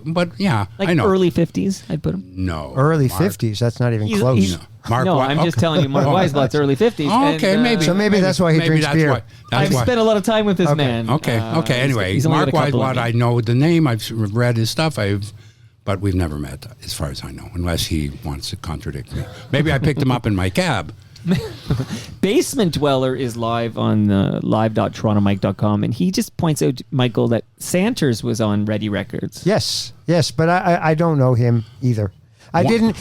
But yeah, like I know. Early 50s, I'd put him. No. Early 50s, that's not even close. I'm just telling you, Mark Weisblot's early 50s. Oh, okay, maybe. So maybe that's why he drinks beer. I've spent a lot of time with this man. Okay, anyway, Mark Weisblot, I know the name. I've read his stuff. But we've never met, as far as I know, unless he wants to contradict me. Maybe I picked him up in my cab. Basement Dweller is live on live.torontomike.com, and he just points out, Michael, that Santers was on Ready Records. Yes, but I don't know him either.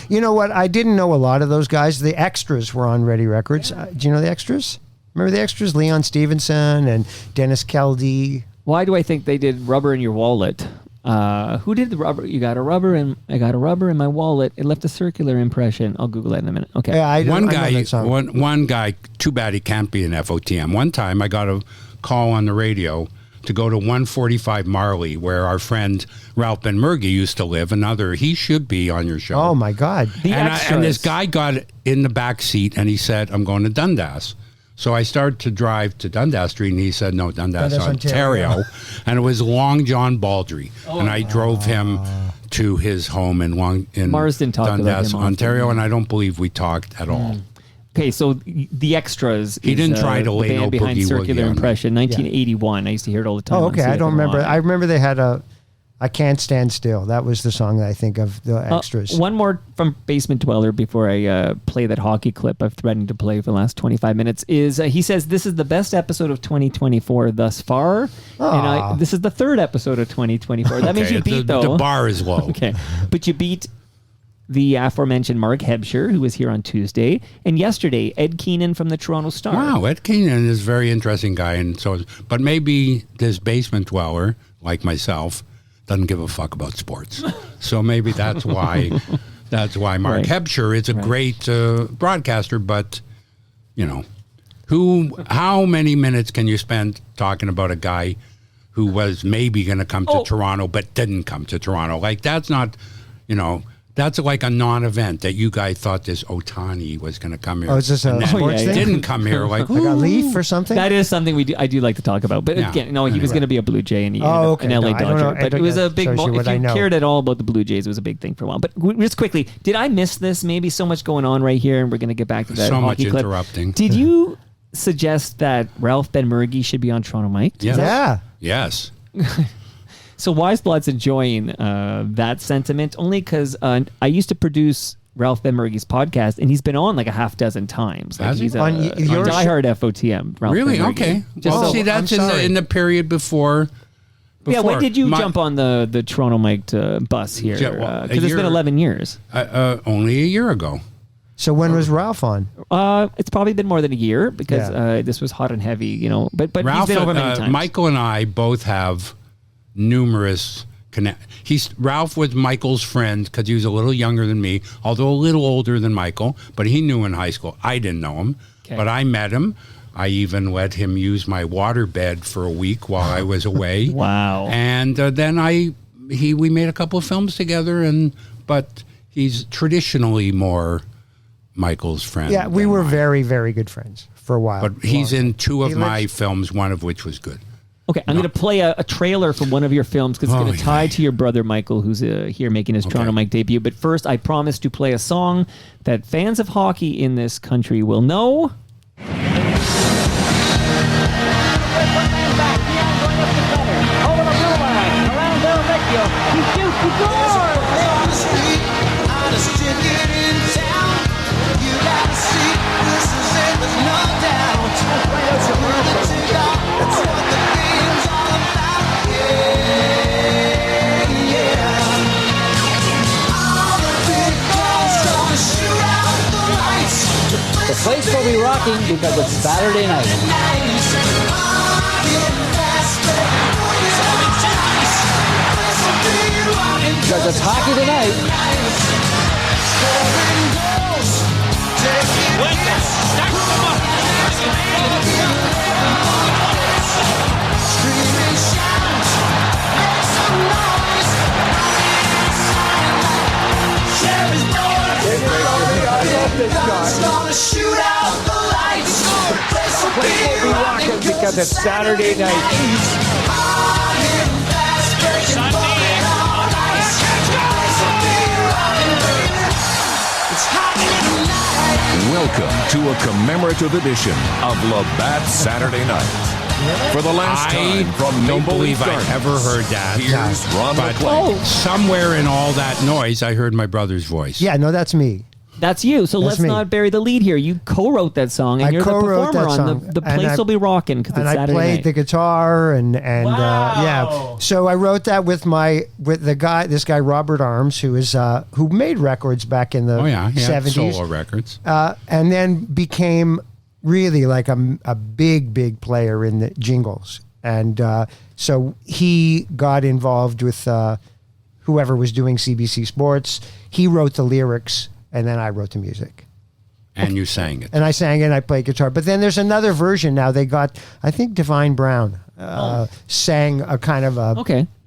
You know what? I didn't know a lot of those guys. The Extras were on Ready Records. Do you know the Extras? Remember the Extras? Leon Stevenson and Dennis Keldy. Why do I think they did Rubber in Your Wallet? Who did the rubber? You got a rubber, and I got a rubber in my wallet. It left a circular impression. I'll Google that in a minute. Okay. Yeah, one guy. Too bad he can't be an FOTM. One time, I got a call on the radio to go to 145 Marley, where our friend Ralph Ben Murgy used to live. He should be on your show. Oh my God! And this guy got in the back seat, and he said, "I'm going to Dundas." So I started to drive to Dundas Street, and he said, no, Dundas, Ontario. And it was Long John Baldry. And I drove him to his home in Mars didn't talk about Dundas, him often. Ontario, and I don't believe we talked at all. Okay, so the extras. He didn't try to the lay band no behind boogie Circular woogie on Impression, 1981. I used to hear it all the time. Oh, on okay. I don't remember. CFNY. I remember they had I Can't Stand Still. That was the song that I think of the extras. One more from Basement Dweller before I play that hockey clip I've threatened to play for the last 25 minutes is he says, this is the best episode of 2024 thus far. And this is the third episode of 2024. That means you beat, though. The bar is low. Okay. But you beat the aforementioned Mark Hebscher, who was here on Tuesday, and yesterday, Ed Keenan from the Toronto Star. Wow, Ed Keenan is a very interesting guy, and so. But maybe this basement dweller, like myself, doesn't give a fuck about sports. So maybe that's why. That's why Mark Hebscher is a great broadcaster. But how many minutes can you spend talking about a guy who was maybe going to come to Toronto but didn't come to Toronto? Like that's not, That's like a non-event that you guys thought this Ohtani was going to come here. Oh, is this a sports thing? Didn't come here like a leaf or something? That is something I do like to talk about. But again, he was going to be a Blue Jay and he ended up an LA Dodger. But it was a big moment. If you cared at all about the Blue Jays, it was a big thing for a while. But just quickly, did I miss this? Maybe so much going on right here, and we're going to get back to that so hockey much clip. Interrupting. Did you suggest that Ralph Benmergui should be on Toronto Mike? Yeah. Yes. So Wise Blood's enjoying that sentiment only because I used to produce Ralph Benmerguy's podcast, and he's been on like a half dozen times. Like he's on diehard FOTM. Ralph really? Benmergui. Okay. Well, see, that's in the period before. Yeah, when did you jump on the Toronto Mike bus here? Because it's been 11 years. Only a year ago. So when was Ralph on? It's probably been more than a year because this was hot and heavy, But Ralph, he's been over many times. Michael and I both have numerous Ralph was Michael's friend because he was a little younger than me, although a little older than Michael, but he knew in high school. I didn't know him, but I met him. I even let him use my waterbed for a week while I was away. Wow. And then we made a couple of films together, but he's traditionally more Michael's friend. Yeah, we were very, very good friends for a while. But he's in two of my films, one of which was good. Okay, I'm going to play a trailer from one of your films because it's going to tie to your brother Michael, who's here making his Toronto Mike debut. But first, I promise to play a song that fans of hockey in this country will know. The place will be rocking because it's Saturday night. Because it's hockey tonight. Because it's Saturday night. Welcome to a commemorative edition of Labatt Saturday Night. For the last time from I don't Maple believe Leaf I've Gardens, ever heard that. here's Ron But McLean. somewhere in all that noise, I heard my brother's voice. Yeah, no, that's me. That's you. So let's me. not bury the lead here. You co-wrote that song, and I you're the co-wrote performer that on song. the place will be rocking because it's And I Saturday played night. the guitar and Wow. yeah. So I wrote that with this guy Robert Arms, who made records back in the 70s. Solo records. And then became really like a big player in the jingles. And so he got involved with whoever was doing CBC Sports. He wrote the lyrics, and then I wrote the music. And you sang it. And I sang it and I played guitar. But then there's another version now. They got, I think Divine Brown sang a kind of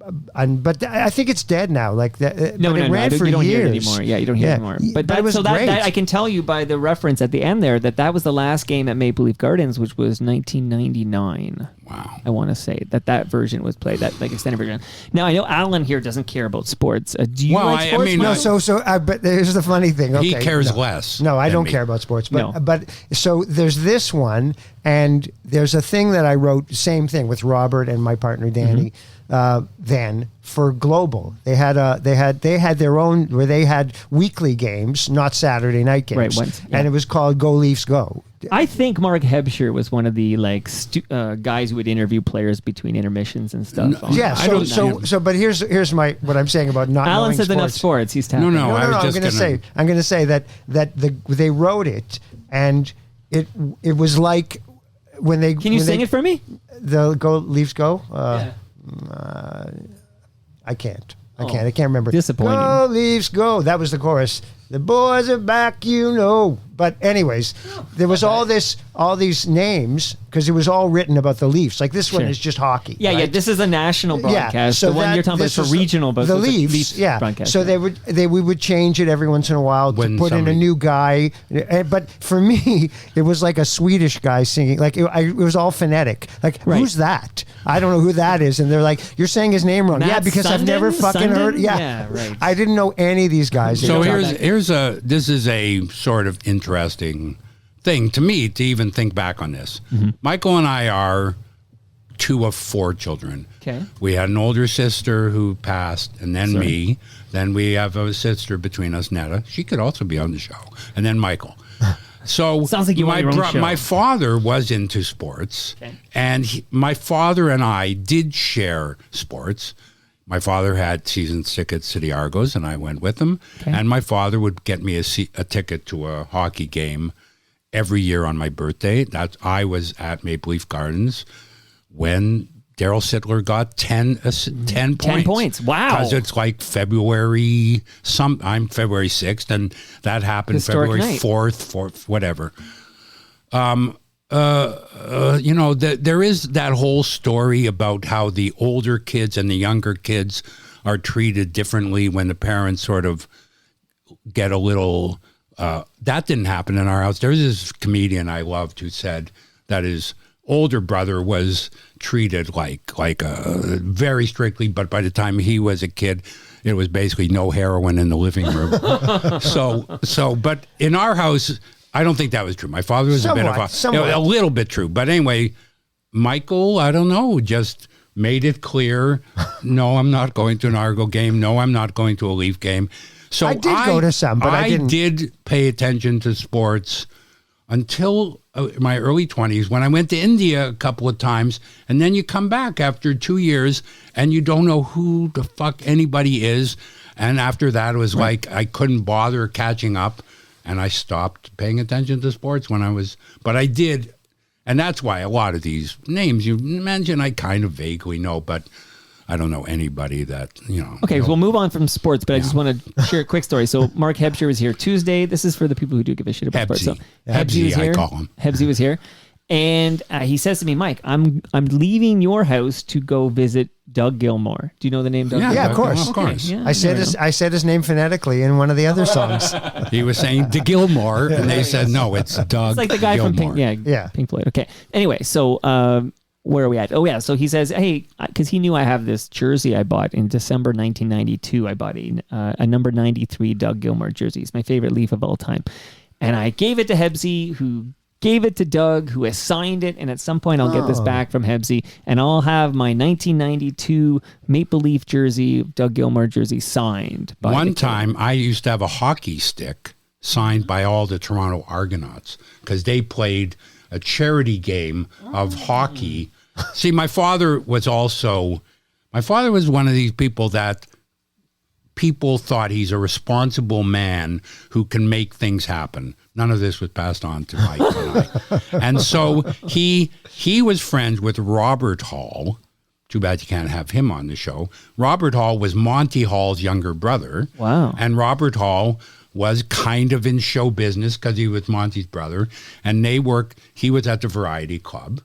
but I think it's dead now. Like that. No, but it ran for you don't years. hear it anymore. Yeah, you don't hear it anymore. But it was great. That I can tell you by the reference at the end there that was the last game at Maple Leaf Gardens, which was 1999. Wow. I want to say that version was played, that like extended version. Now I know Alan here doesn't care about sports. Do you like sports? No. But here's the funny thing. Okay, he cares less. No, I don't care about sports. But so there's this one, and there's a thing that I wrote. Same thing with Robert and my partner Danny. Then for Global, they had their own where they had weekly games, not Saturday night games, and it was called Go Leafs Go. I think Mark Hebscher was one of the guys who would interview players between intermissions and stuff. But here's what I'm saying about not. Alan knowing says sports. enough sports. He's tapping. No. I'm going to say that they wrote it, and it was like when they. Can you sing it for me? The Go Leafs Go. Yeah. I can't. I can't remember. Disappointing. Go Leafs go. That was the chorus. The boys are back, you know. But anyways, there was all these names because it was all written about the Leafs. Like this one is just hockey. Yeah, right? This is a national broadcast. Yeah, so the one you're talking about is for regional, but the Leafs. Yeah. Broadcast. So we would change it every once in a while to put in a new guy. But for me, it was like a Swedish guy singing. Like it was all phonetic. Like who's that? I don't know who that is. And they're like, you're saying his name wrong. Matt Because I've never fucking heard. Yeah, right. I didn't know any of these guys. So this is a sort of interesting thing to me to even think back on this. Mm-hmm. Michael and I are 2 of 4 children. Okay. We had an older sister who passed, and then me. Then we have a sister between us, Netta. She could also be on the show. And then Michael. So sounds like you want your own show. My father was into sports, and my father and I did share sports. My father had season tickets to the Argos, and I went with him. Okay. And my father would get me a ticket to a hockey game every year on my birthday. I was at Maple Leaf Gardens when Daryl Sittler got 10 points. 10 points. Wow. Because it's like February, I'm February 6th, and that happened Historic February night. 4th, whatever. There is that whole story about how the older kids and the younger kids are treated differently when the parents sort of get a little... that didn't happen in our house. There was this comedian I loved who said that his older brother was treated like very strictly, but by the time he was a kid, it was basically no heroin in the living room. But in our house, I don't think that was true. My father was a little bit true. But anyway, Michael, I don't know, just made it clear, no, I'm not going to an Argo game. No, I'm not going to a Leaf game. So I did go to some, but I didn't. I did pay attention to sports until my early 20s when I went to India a couple of times, and then you come back after 2 years and you don't know who the fuck anybody is. And after that, it was like I couldn't bother catching up, and I stopped paying attention to sports but I did. And that's why a lot of these names you mention, I kind of vaguely know, but I don't know anybody that, Okay, so we'll move on from sports, but I just want to share a quick story. So Mark Hebscher was here Tuesday. This is for the people who do give a shit about sports. So Hebsy was here. I call him. Hebsy was here. And he says to me, Mike, I'm leaving your house to go visit Doug Gilmour. Do you know the name Doug Gilmour? Yeah, of course. Of course. Yeah, I said his name phonetically in one of the other songs. He was saying De Gilmore, and they said, no, it's Doug It's like the guy Gilmour. from Pink Floyd. Okay. Anyway, so where are we at? Oh, yeah. So he says, hey, because he knew I have this jersey I bought in December 1992. I bought a number 93 Doug Gilmour jersey. It's my favorite Leaf of all time. And I gave it to Hebsy, who gave it to Doug, who assigned it. And at some point, I'll get this back from Hebsy, and I'll have my 1992 Maple Leaf jersey, Doug Gilmour jersey, signed. One time, I used to have a hockey stick signed by all the Toronto Argonauts because they played a charity game of hockey. See, my father was one of these people that people thought he's a responsible man who can make things happen. None of this was passed on to Mike and I. And so he was friends with Robert Hall. Too bad you can't have him on the show. Robert Hall was Monty Hall's younger brother. Wow. And Robert Hall was kind of in show business because he was Monty's brother. And he was at the Variety Club.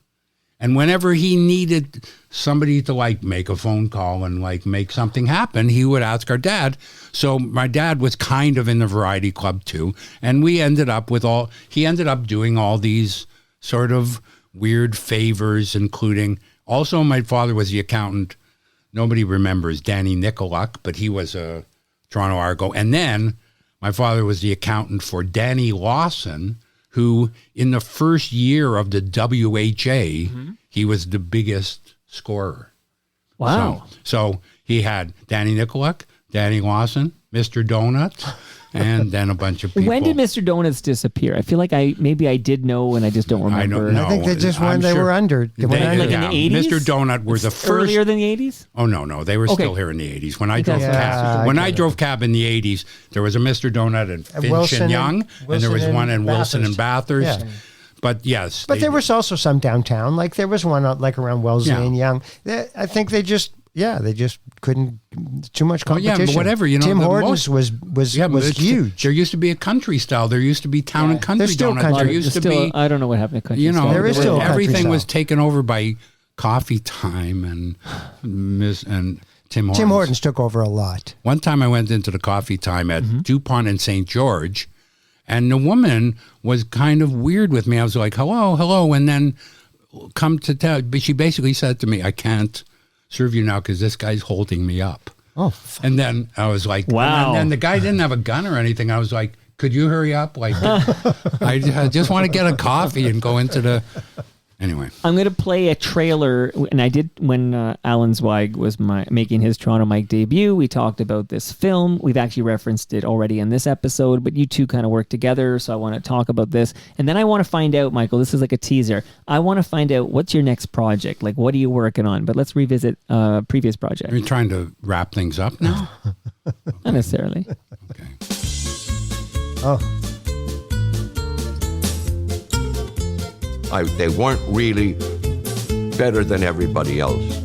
And whenever he needed somebody to like make a phone call and like make something happen, he would ask our dad. So my dad was kind of in the variety club too. And he ended up doing all these sort of weird favors, including also my father was the accountant. Nobody remembers Danny Nicolak, but he was a Toronto Argo. And then my father was the accountant for Danny Lawson, who in the first year of the WHA, he was the biggest scorer. Wow. So he had Danny Nicolak, Danny Lawson, Mr. Donut, and then a bunch of people. When did Mr. Donuts disappear? I feel like I did know and I just don't remember. I don't know. I think they just when they were under. Like in the 80s? Mr. Donut were the first. Earlier than the 80s? Oh, no. They were still here in the 80s. When I drove cab, I drove cab in the 80s, there was a Mr. Donut in Finch and Yonge, and there was one in Wilson and Bathurst. Yeah. But yes. But there was also some downtown. Like there was one like around Wellesley and Yonge. I think they just couldn't. Too much competition. Yeah, but whatever. You know, Tim Hortons was huge. There used to be a country style. There used to be town and country donuts. Country. There used to be. I don't know what happened to country style. there is still everything was style. taken over by Coffee Time and Tim Hortons. Tim Hortons took over a lot. One time I went into the Coffee Time at DuPont and St. George, and the woman was kind of weird with me. I was like, hello, and then come to tell, but she basically said to me, I can't serve you now because this guy's holding me up. Oh, and then I was like, wow. And then the guy didn't have a gun or anything. I was like, could you hurry up? Like, I just want to get a coffee and go into the. Anyway, I'm going to play a trailer, and I did when Alan Zweig was making his Toronto Mike debut. We talked about this film. We've actually referenced it already in this episode, but you two kind of work together, so I want to talk about this. And then I want to find out, Michael, this is like a teaser. I want to find out what's your next project? Like, what are you working on? But let's revisit previous project. Are you trying to wrap things up now? Not necessarily. Okay. Oh. They weren't really better than everybody else.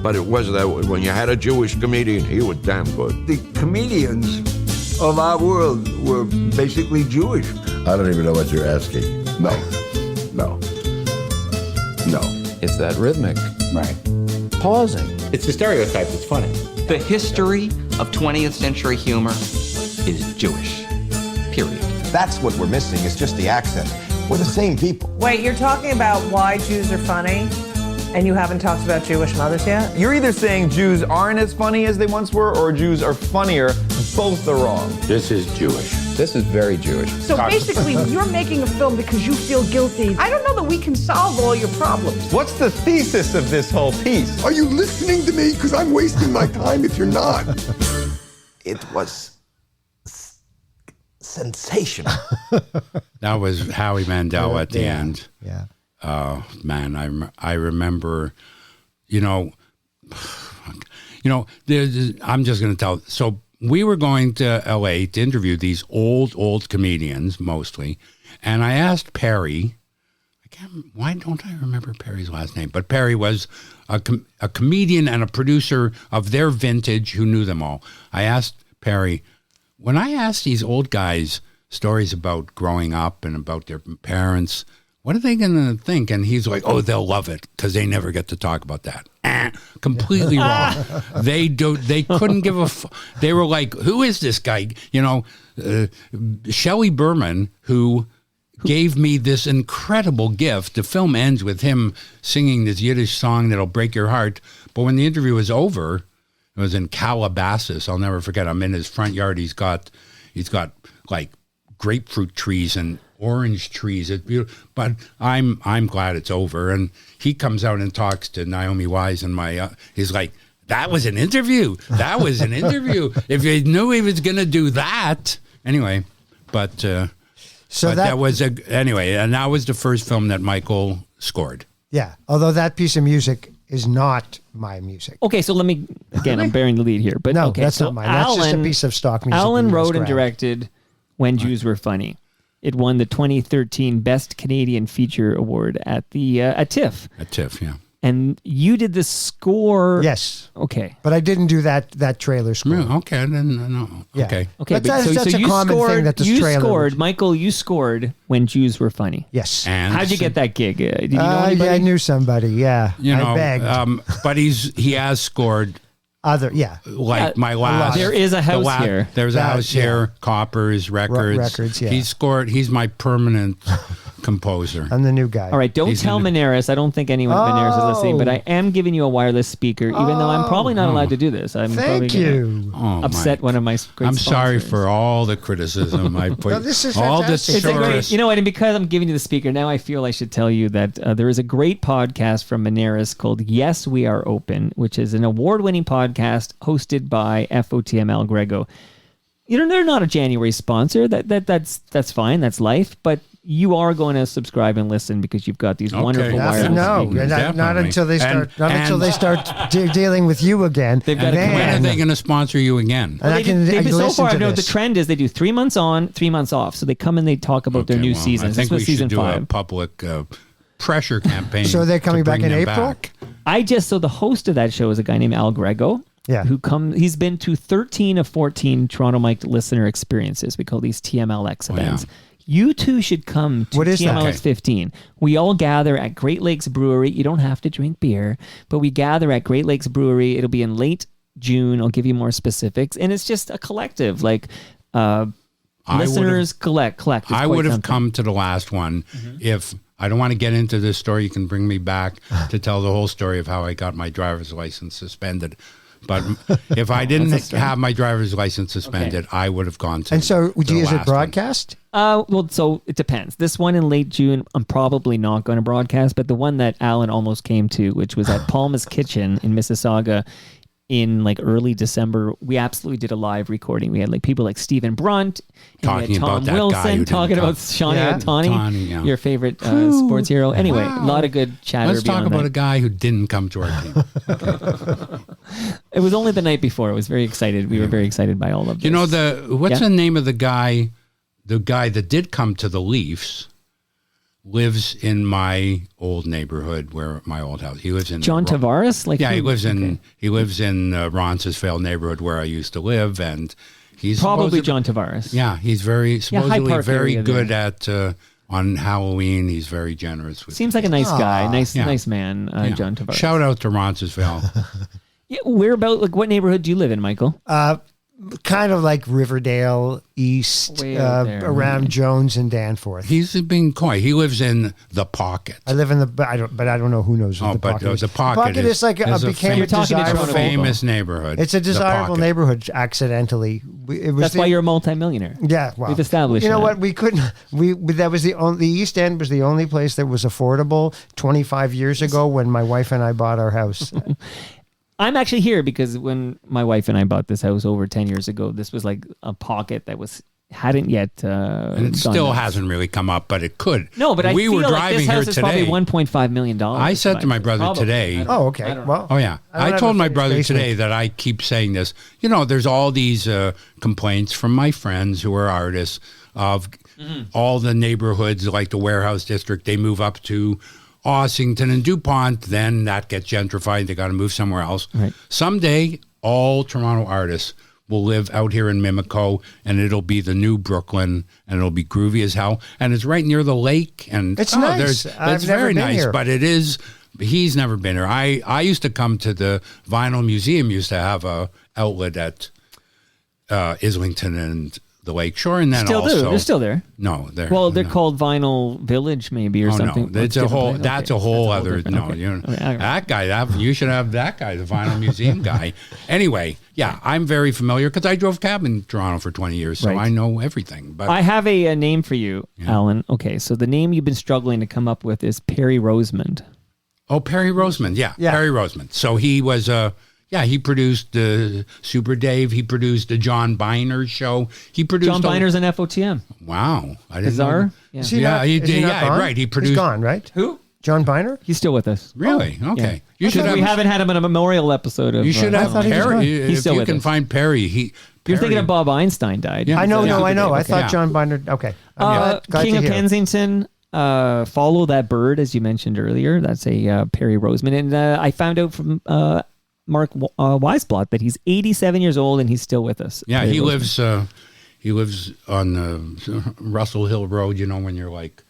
But it was that when you had a Jewish comedian, he was damn good. The comedians of our world were basically Jewish. I don't even know what you're asking. No. It's that rhythmic. Right. Pausing. It's the stereotype that's funny. The history of 20th century humor is Jewish. Period. That's what we're missing, is just the accent. We're the same people. Wait, you're talking about why Jews are funny, and you haven't talked about Jewish mothers yet? You're either saying Jews aren't as funny as they once were, or Jews are funnier. Both are wrong. This is Jewish. This is very Jewish. So basically, you're making a film because you feel guilty. I don't know that we can solve all your problems. What's the thesis of this whole piece? Are you listening to me? Because I'm wasting my time if you're not. It was sensational. That was Howie Mandel at the end. Yeah. Man, I remember, I'm just going to tell. So we were going to LA to interview these old comedians mostly. And I asked Perry, why don't I remember Perry's last name? But Perry was a comedian and a producer of their vintage who knew them all. I asked Perry, when I ask these old guys stories about growing up and about their parents, what are they going to think? And he's like, oh, they'll love it because they never get to talk about that. Completely wrong. They couldn't give a they were like, who is this guy? Shelley Berman, who gave me this incredible gift. The film ends with him singing this Yiddish song that'll break your heart. But when the interview was over, it was in Calabasas. I'll never forget. I'm in his front yard. He's got like grapefruit trees and orange trees. It's beautiful. But I'm glad it's over. And he comes out and talks to Naomi Wise and he's like, that was an interview. That was an interview. If you knew he was going to do that. Anyway, anyway, and that was the first film that Michael scored. Yeah. Although that piece of music is not my music. Okay, so let me, again, I'm bearing the lead here. But no, okay, that's not mine. That's just a piece of stock music. Alan wrote and directed When Jews Were Funny. It won the 2013 Best Canadian Feature Award at TIFF. At TIFF, yeah. And you did the score. Yes. Okay. But I didn't do that trailer score. Okay, I didn't know. Yeah. Okay. Okay, But that's a you common scored, thing that the you trailer scored, Michael, you scored when Jews were funny. Yes. And how'd you get that gig? Did you know anybody? Yeah, I knew somebody. Yeah. You know, I begged. but he has scored my last. There is a house here. There's a house here. Coppers Records. Records. Yeah. He's my permanent composer. I'm the new guy. All right, don't tell Maneras. I don't think anyone at Maneras is listening, but I am giving you a wireless speaker, even though I'm probably not allowed to do this. I'm Thank probably you. upset one of my great I'm sorry sponsors. for all the criticism I put. No, this is all the fantastic. It's a great, you know what? And because I'm giving you the speaker now, I feel I should tell you that there is a great podcast from Maneras called Yes, We Are Open, which is an award-winning podcast hosted by FOTM Al Grego. You know, they're not a January sponsor. That's fine. That's life. But you are going to subscribe and listen because you've got these wonderful wireless speakers. Not until they start. Until they start dealing with you again. They've got when are they going to sponsor you again? So far, I know the trend is they do 3 months on, 3 months off. So they come and they talk about their new seasons. I think this was we season should do 5. a public pressure campaign. So they're coming back in April? So the host of that show is a guy named Al Grego. Yeah. He's been to 13 of 14 Toronto Mike listener experiences. We call these TMLX events. You two should come to TMLX 15. We all gather at Great Lakes Brewery. You don't have to drink beer, but we gather at Great Lakes Brewery. It'll be in late June. I'll give you more specifics. And it's just a collective, like listeners collect. I would have come to the last one if I don't want to get into this story. You can bring me back to tell the whole story of how I got my driver's license suspended. But if I didn't have my driver's license suspended, I would have gone to. And so, is it broadcast? Well, so it depends. This one in late June, I'm probably not going to broadcast. But the one that Alan almost came to, which was at Palma's Kitchen in Mississauga, in like early December, we absolutely did a live recording. We had like people like Stephen Brunt, and we had Tom Wilson talking about Shawnee Ohtani, your favorite sports hero. Anyway, a lot of good chatter. Let's talk about a guy who didn't come to our team. It was only the night before. I was very excited. We were very excited by all of this. You know, what's the name of the guy? The guy that did come to the Leafs lives in my old neighborhood, where my old house. He lives in John Tavares. He lives in Roncesvalles neighborhood where I used to live, and he's probably John Tavares. Yeah, he's supposedly very good at on Halloween. He's very generous. Seems like a nice guy, nice man, John Tavares. Shout out to Roncesvalles. What neighborhood do you live in, Michael? Kind of like Riverdale East, around Jones and Danforth. He's being coy. He lives in the Pocket. I live in the, I don't know who knows what the Pocket is. The Pocket is like became a desirable famous neighborhood. It's a desirable neighborhood. Accidentally, that's why you're a multimillionaire. Yeah, well, we've established. You know what? We couldn't. That was the East End was the only place that was affordable 25 years ago when my wife and I bought our house. I'm actually here because when my wife and I bought this house over 10 years ago, this was like a pocket that hadn't yet. And it still hasn't really come up, but it could. No, but we feel were like driving this house here is today. Probably $1.5 million. I said to my brother today. Oh, okay. Well, I told my brother today that I keep saying this. You know, there's all these complaints from my friends who are artists of all the neighborhoods like the Warehouse District. They move up to Ossington and DuPont, then that gets gentrified. They got to move somewhere else. Right. Someday, all Toronto artists will live out here in Mimico, and it'll be the new Brooklyn, and it'll be groovy as hell. And it's right near the lake, and it's nice. It's very nice, here. But it is. He's never been here. I used to come to the Vinyl Museum. Used to have a outlet at Islington and the Lakeshore, and then they're still there. No, they're called Vinyl Village, maybe, or something. No, it's a whole. That's a whole other. No, that guy. You should have that guy, the Vinyl Museum guy. Anyway, yeah, I'm very familiar because I drove cab in Toronto for 20 years, so I know everything. But I have a name for you, Alan. Okay, so the name you've been struggling to come up with is Perry Rosemond. Oh, Perry Rosemond, yeah. Perry Rosemond. So he was he produced Super Dave. He produced the John Byner show. He produced John Byner's an FOTM. Wow, I didn't know. He did. Right. He produced. He's gone, right? Who? John Byner? He's still with us. Really? Okay. Yeah. We haven't had him in a memorial episode of. You should have Perry. He's still with us. You can find Perry. You're thinking of Bob Einstein died. Yeah. I know. I thought John Byner. Okay. King of Kensington. Follow That Bird, as you mentioned earlier. That's a Perry Roseman. And I found out from Mark Weisblot that he's 87 years old and he's still with us. Yeah, Perry he Roseman. lives on Russell Hill Road, when you're like,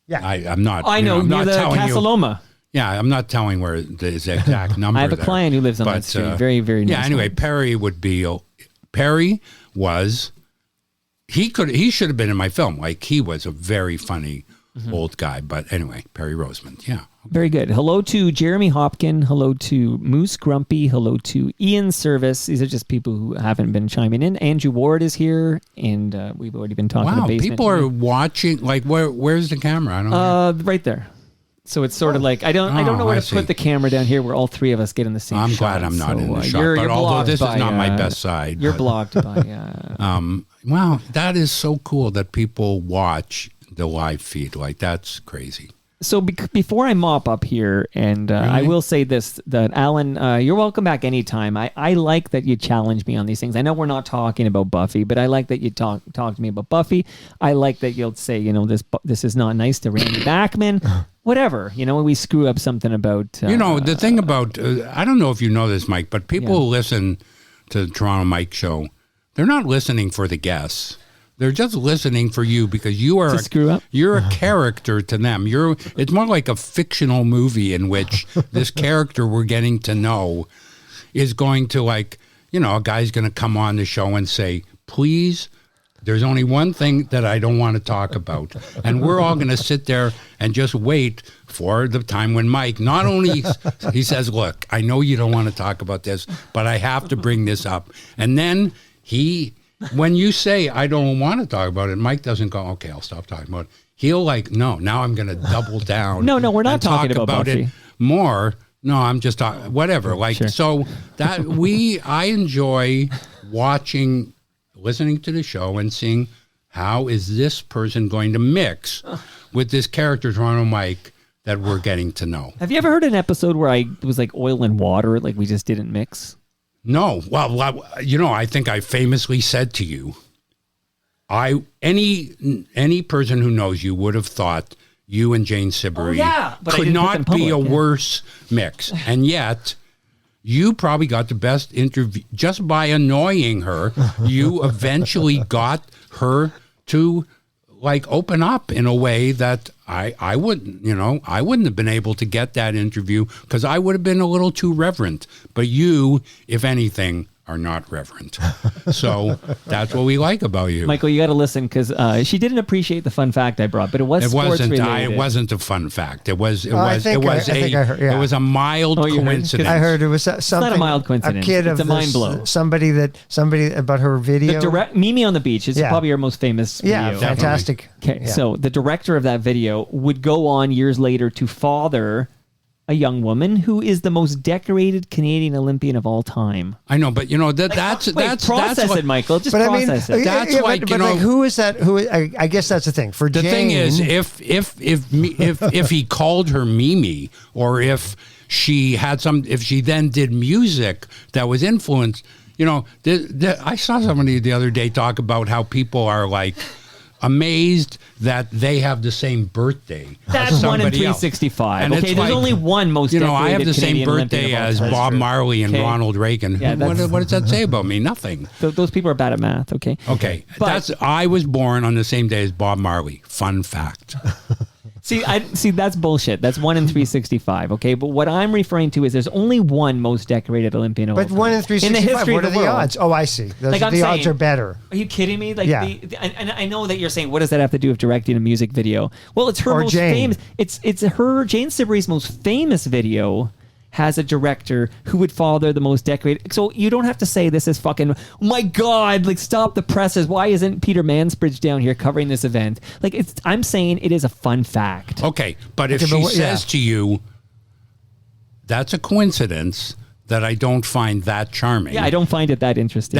yeah, I'm not. I know, I'm near not the telling Casa you. Loma. Yeah, I'm not telling where the exact number. I have a there, client who lives on that street. Very, very nice. Yeah, anyway, one. Perry was, he should have been in my film. Like, he was a very funny old guy. But anyway, Perry Roseman, yeah. Very good. Hello to Jeremy Hopkin. Hello to Moose Grumpy. Hello to Ian Service. These are just people who haven't been chiming in. Andrew Ward is here, and we've already been talking about basement. People are watching. Like, where's the camera? I don't know. Right there. So it's sort of like I don't know where to put the camera down here where all three of us get in the same shot. I'm glad I'm not in the shot. You're but although this by, is not my best side. You're blocked by... wow, that is so cool that people watch the live feed. Like, that's crazy. So before I mop up here, and Really? I will say this, that Alan, you're welcome back anytime. I like that you challenge me on these things. I know we're not talking about Buffy, but I like that you talk to me about Buffy. I like that you'll say, this is not nice to Randy Bachman. Whatever, we screw up something about... the thing about, I don't know if you know this, Mike, but people who listen to the Toronto Mike show, they're not listening for the guests. They're just listening for you because you are you're a character to them. It's more like a fictional movie in which this character we're getting to know is going to, like, a guy's going to come on the show and say, please, there's only one thing that I don't want to talk about. And we're all going to sit there and just wait for the time when Mike, not only he says, look, I know you don't want to talk about this, but I have to bring this up. And then when you say, I don't want to talk about it, Mike doesn't go, okay, I'll stop talking about it. He'll like, no, now I'm going to double down. No, we're not talking about Buffy. It more. No, I'm just talking, whatever. Like, sure. So that I enjoy listening to the show and seeing how is this person going to mix with this character, Toronto Mike, that we're getting to know. Have you ever heard an episode where it was like oil and water, like we just didn't mix? No. Well, I think I famously said to you, any person who knows you would have thought you and Jane Siberry could not be a worse mix. And yet, you probably got the best interview just by annoying her. You eventually got her to like open up in a way that I wouldn't have been able to get that interview because I would have been a little too reverent. But you, if anything, are not reverent. So that's what we like about you. Michael, you got to listen because she didn't appreciate the fun fact I brought, but it wasn't related. It wasn't a fun fact. It was a mild coincidence. I heard it was something. It's not a mild coincidence. It's a mind blow. Somebody about her video. Mimi on the Beach is probably her most famous video. Yeah, fantastic. Okay, so the director of that video would go on years later to father a young woman who is the most decorated Canadian Olympian of all time. I know, but that's process it, Michael. Just process it. That's who is that? I guess that's the thing. For the Jane, thing is, if he called her Mimi, or if she then did music that was influenced, I saw somebody the other day talk about how people are like amazed that they have the same birthday. That's 1 in 365. Okay, there's only one most decorated I have the Canadian same birthday as Bob Marley and Ronald Reagan. Yeah, what does that say about me? Nothing. Those people are bad at math. Okay. I was born on the same day as Bob Marley. Fun fact. See, that's bullshit. That's 1 in 365, okay? But what I'm referring to is there's only one most decorated Olympian of all time. But 1 in 365, in the history what of are the the world. odds? Oh, I see. The odds are better. Are you kidding me? Like, yeah. And I know that you're saying, what does that have to do with directing a music video? Well, it's her most famous. It's her, Jane Siberry's most famous video has a director who would father the most decorated. So you don't have to say this is fucking, oh my God, like stop the presses. Why isn't Peter Mansbridge down here covering this event? Like I'm saying it is a fun fact. Okay, but if she says to you, that's a coincidence that I don't find that charming. Yeah, I don't find it that interesting.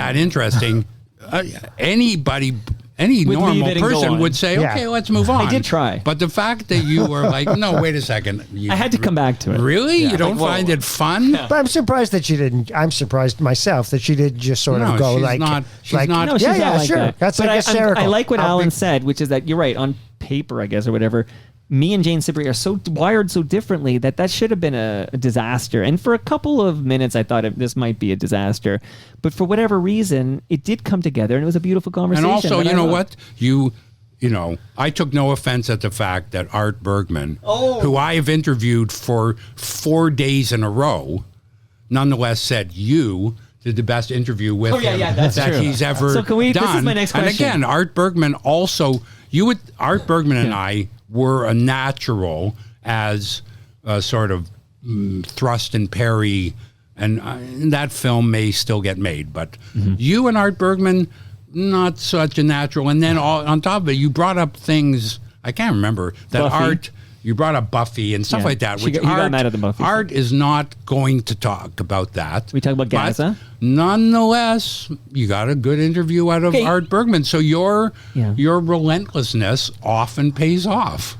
Any normal person would say, okay, let's move on. I did try. But the fact that you were like, no, wait a second. I had to come back to it. Really? Yeah. You don't find it fun? But I'm surprised that she didn't. I'm surprised myself that she didn't just sort of go like. She's not like sure. that. That's but like hysterical. I like what Alan said, which is that you're right, on paper, I guess, or whatever. me and Jane Sibrey are so wired so differently that should have been a disaster. And for a couple of minutes, I thought this might be a disaster. But for whatever reason, it did come together, and it was a beautiful conversation. And also, you know what? You know, I took no offense at the fact that Art Bergman, who I have interviewed for 4 days in a row, nonetheless said you did the best interview with him that he's ever done. This is my next question. And again, Art Bergman also, Art Bergman and I were a natural as a sort of thrust and parry, and that film may still get made. But you and Art Bergman, not such a natural. And then on top of it, you brought up things, I can't remember, that Buffy. Art, you brought up Buffy and stuff like that. Which got mad at the Buffy. Art is not going to talk about that. We talk about Gaza. Nonetheless, you got a good interview out of Art Bergman. So your relentlessness often pays off.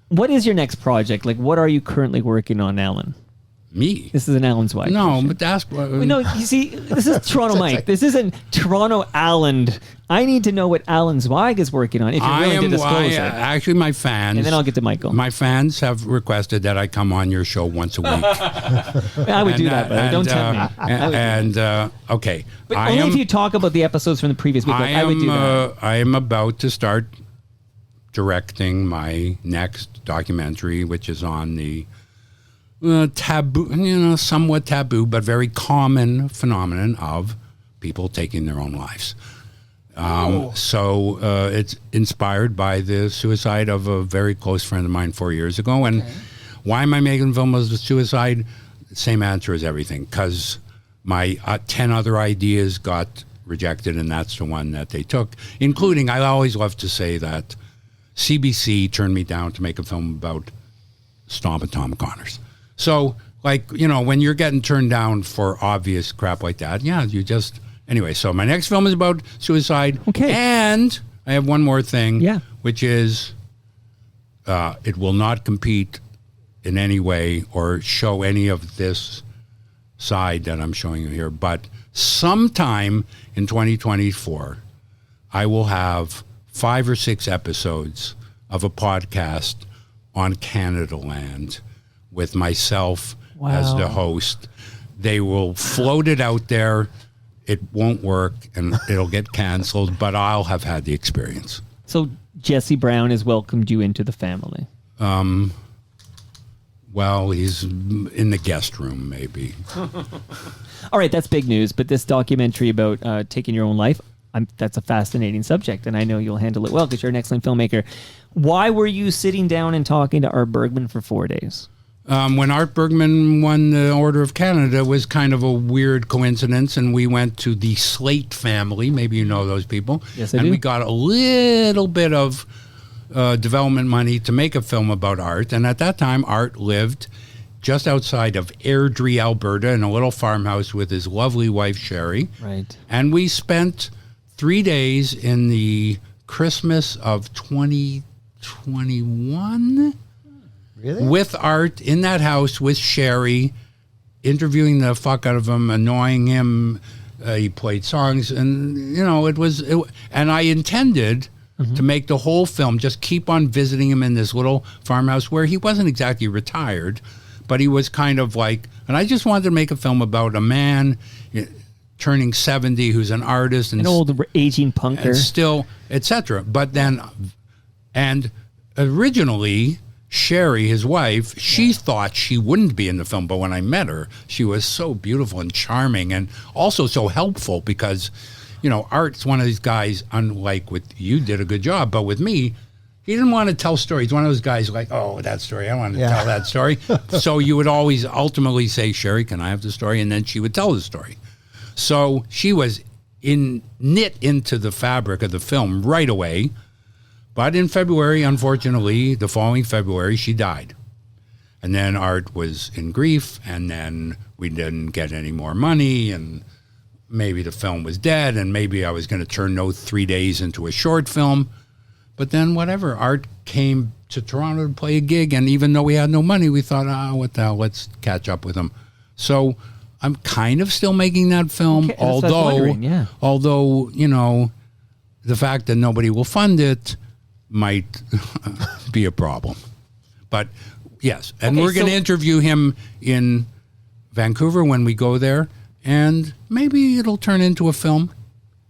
What is your next project? Like, what are you currently working on, Alan? Me? This is an Alan Zweig. No, question. but that's... no, you see, this is Toronto Mike. This isn't Toronto Alan. I need to know what Alan Zweig is working on, if you're willing to disclose it. Actually, my fans... And then I'll get to Michael. My fans have requested that I come on your show once a week. I would do that, but don't tell me. Okay. But only if you talk about the episodes from the previous week. I would do that. I am about to start directing my next documentary, which is on the... taboo, somewhat taboo, but very common phenomenon of people taking their own lives. So it's inspired by the suicide of a very close friend of mine 4 years ago. And why am I making a film as a suicide? Same answer as everything, because my 10 other ideas got rejected, and that's the one that they took, including, I always love to say that CBC turned me down to make a film about Stomp and Tom Connors. So, when you're getting turned down for obvious crap like that, you just... Anyway, so my next film is about suicide. Okay. And I have one more thing, which is it will not compete in any way or show any of this side that I'm showing you here. But sometime in 2024, I will have 5 or 6 episodes of a podcast on Canada Land with myself as the host. They will float it out there. It won't work, and it'll get canceled, but I'll have had the experience. So Jesse Brown has welcomed you into the family. Well, he's in the guest room, maybe. All right, that's big news. But this documentary about taking your own life, that's a fascinating subject, and I know you'll handle it well because you're an excellent filmmaker. Why were you sitting down and talking to Art Bergman for 4 days? When Art Bergman won the Order of Canada, it was kind of a weird coincidence, and we went to the Slate family. Maybe you know those people. Yes, I do. And we got a little bit of development money to make a film about Art. And at that time, Art lived just outside of Airdrie, Alberta, in a little farmhouse with his lovely wife, Sherry. Right. And we spent 3 days in the Christmas of 2021... Really? With Art in that house with Sherry, interviewing the fuck out of him, annoying him. He played songs, and and I intended to make the whole film, just keep on visiting him in this little farmhouse where he wasn't exactly retired, but he was kind of like, and I just wanted to make a film about a man turning 70 who's an artist and an old aging punker, and still, etc. But then, and originally, Sherry, his wife, she thought she wouldn't be in the film, but when I met her, she was so beautiful and charming and also so helpful because, Art's one of these guys, unlike with you did a good job, but with me, he didn't want to tell stories. He's one of those guys like, oh, that story, I want to tell that story. So you would always ultimately say, Sherry, can I have the story? And then she would tell the story. So she was knit into the fabric of the film right away. But in February, unfortunately, the following February, she died. And then Art was in grief, and then we didn't get any more money, and maybe the film was dead, and maybe I was going to turn those 3 days into a short film. But then whatever, Art came to Toronto to play a gig, and even though we had no money, we thought, what the hell, let's catch up with him. So I'm kind of still making that film, although, the fact that nobody will fund it might be a problem. But yes, and we're going to interview him in Vancouver when we go there, and maybe it'll turn into a film.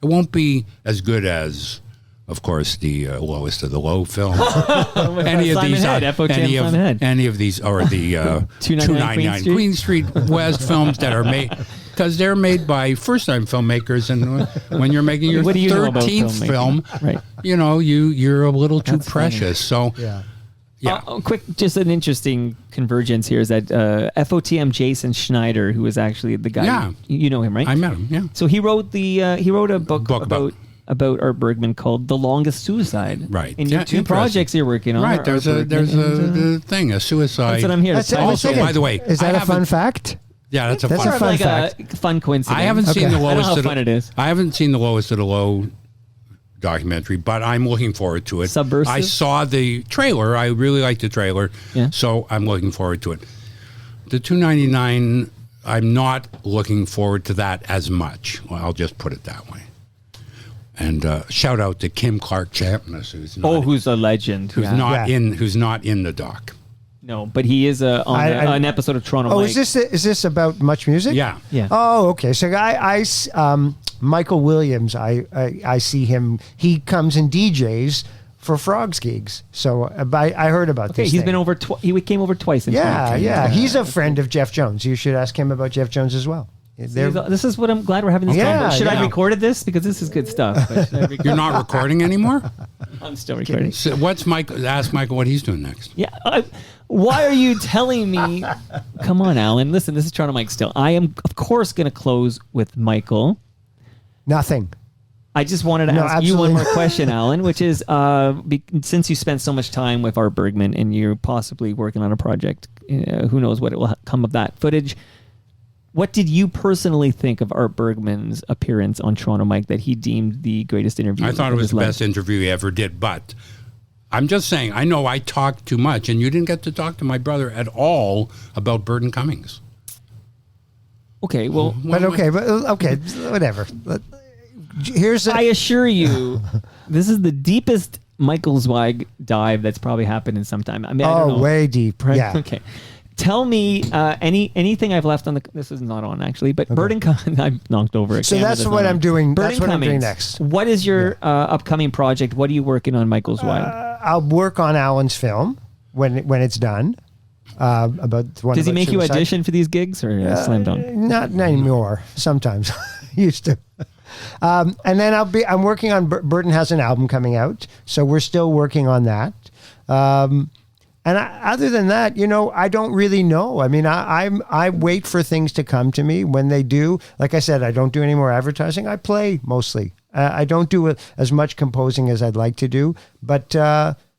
It won't be as good as, of course, the Lowest of the Low film. Any of these, any of these, or the 299 Queen Street West films that are made, because they're made by first-time filmmakers, and when you're making your 13th film, right. you're a little too precious. Funny. So, yeah. Quick, just an interesting convergence here is that FOTM Jason Schneider, who was actually the guy. Yeah. You know him, right? I met him. Yeah. So he wrote a book about Art Bergman called "The Longest Suicide." Right. And your two projects you're working on. Right. There's a thing, a suicide. That's what I'm here to say. Also, by the way, is that a fun fact? Yeah, that's a fun fact. A fun coincidence. I haven't seen the Lowest. I don't know how fun it is. I haven't seen the Lowest of the Low documentary, but I'm looking forward to it. Subversive? I saw the trailer. I really liked the trailer. Yeah. So I'm looking forward to it. The 299, I'm not looking forward to that as much. Well, I'll just put it that way. And shout out to Kim Clark Champness, who's a legend, who's not in the doc. No, but he is on an episode of Toronto. Mike. Is this about Much Music? Yeah. Oh, okay. So Michael Williams, I see him. He comes and DJs for Frogs gigs. So I heard about this. He's been over. He came over twice. Yeah. He's a friend of Jeff Jones. You should ask him about Jeff Jones as well. This is what I'm glad we're having this time. Should I have recorded this? Because this is good stuff. You're not recording anymore? I'm still recording. So what's Michael? Ask Michael what he's doing next. Yeah. Why are you telling me? Come on, Alan. Listen, this is Toronto Mike still. I am, of course, going to close with Michael. Nothing. I just wanted to ask you one more question, Alan, which is since you spent so much time with Art Bergman and you're possibly working on a project, who knows what it will come of that footage. What did you personally think of Art Bergman's appearance on Toronto Mike that he deemed the greatest interview? I thought it was the best interview he ever did, but I'm just saying, I know I talked too much, and you didn't get to talk to my brother at all about Burton Cummings. Okay, well... Okay, whatever. I assure you, this is the deepest Michael Zweig dive that's probably happened in some time. I mean, I don't know. Way deep. Right? Yeah. Okay. Tell me anything I've left on the. This is not on actually, but Burton Cummings. I've knocked over it. So that's what I'm doing. Burton That's what Cummings, I'm doing next. What is your upcoming project? What are you working on, Michael Zweig? I'll work on Alan's film when it's done. Does he make you audition for these gigs or slam dunk? Not anymore. Sometimes used to. And then I'm working on. Burton has an album coming out, so we're still working on that. And other than that, I don't really know. I mean, I wait for things to come to me. When they do, like I said, I don't do any more advertising. I play mostly. I don't do as much composing as I'd like to do. But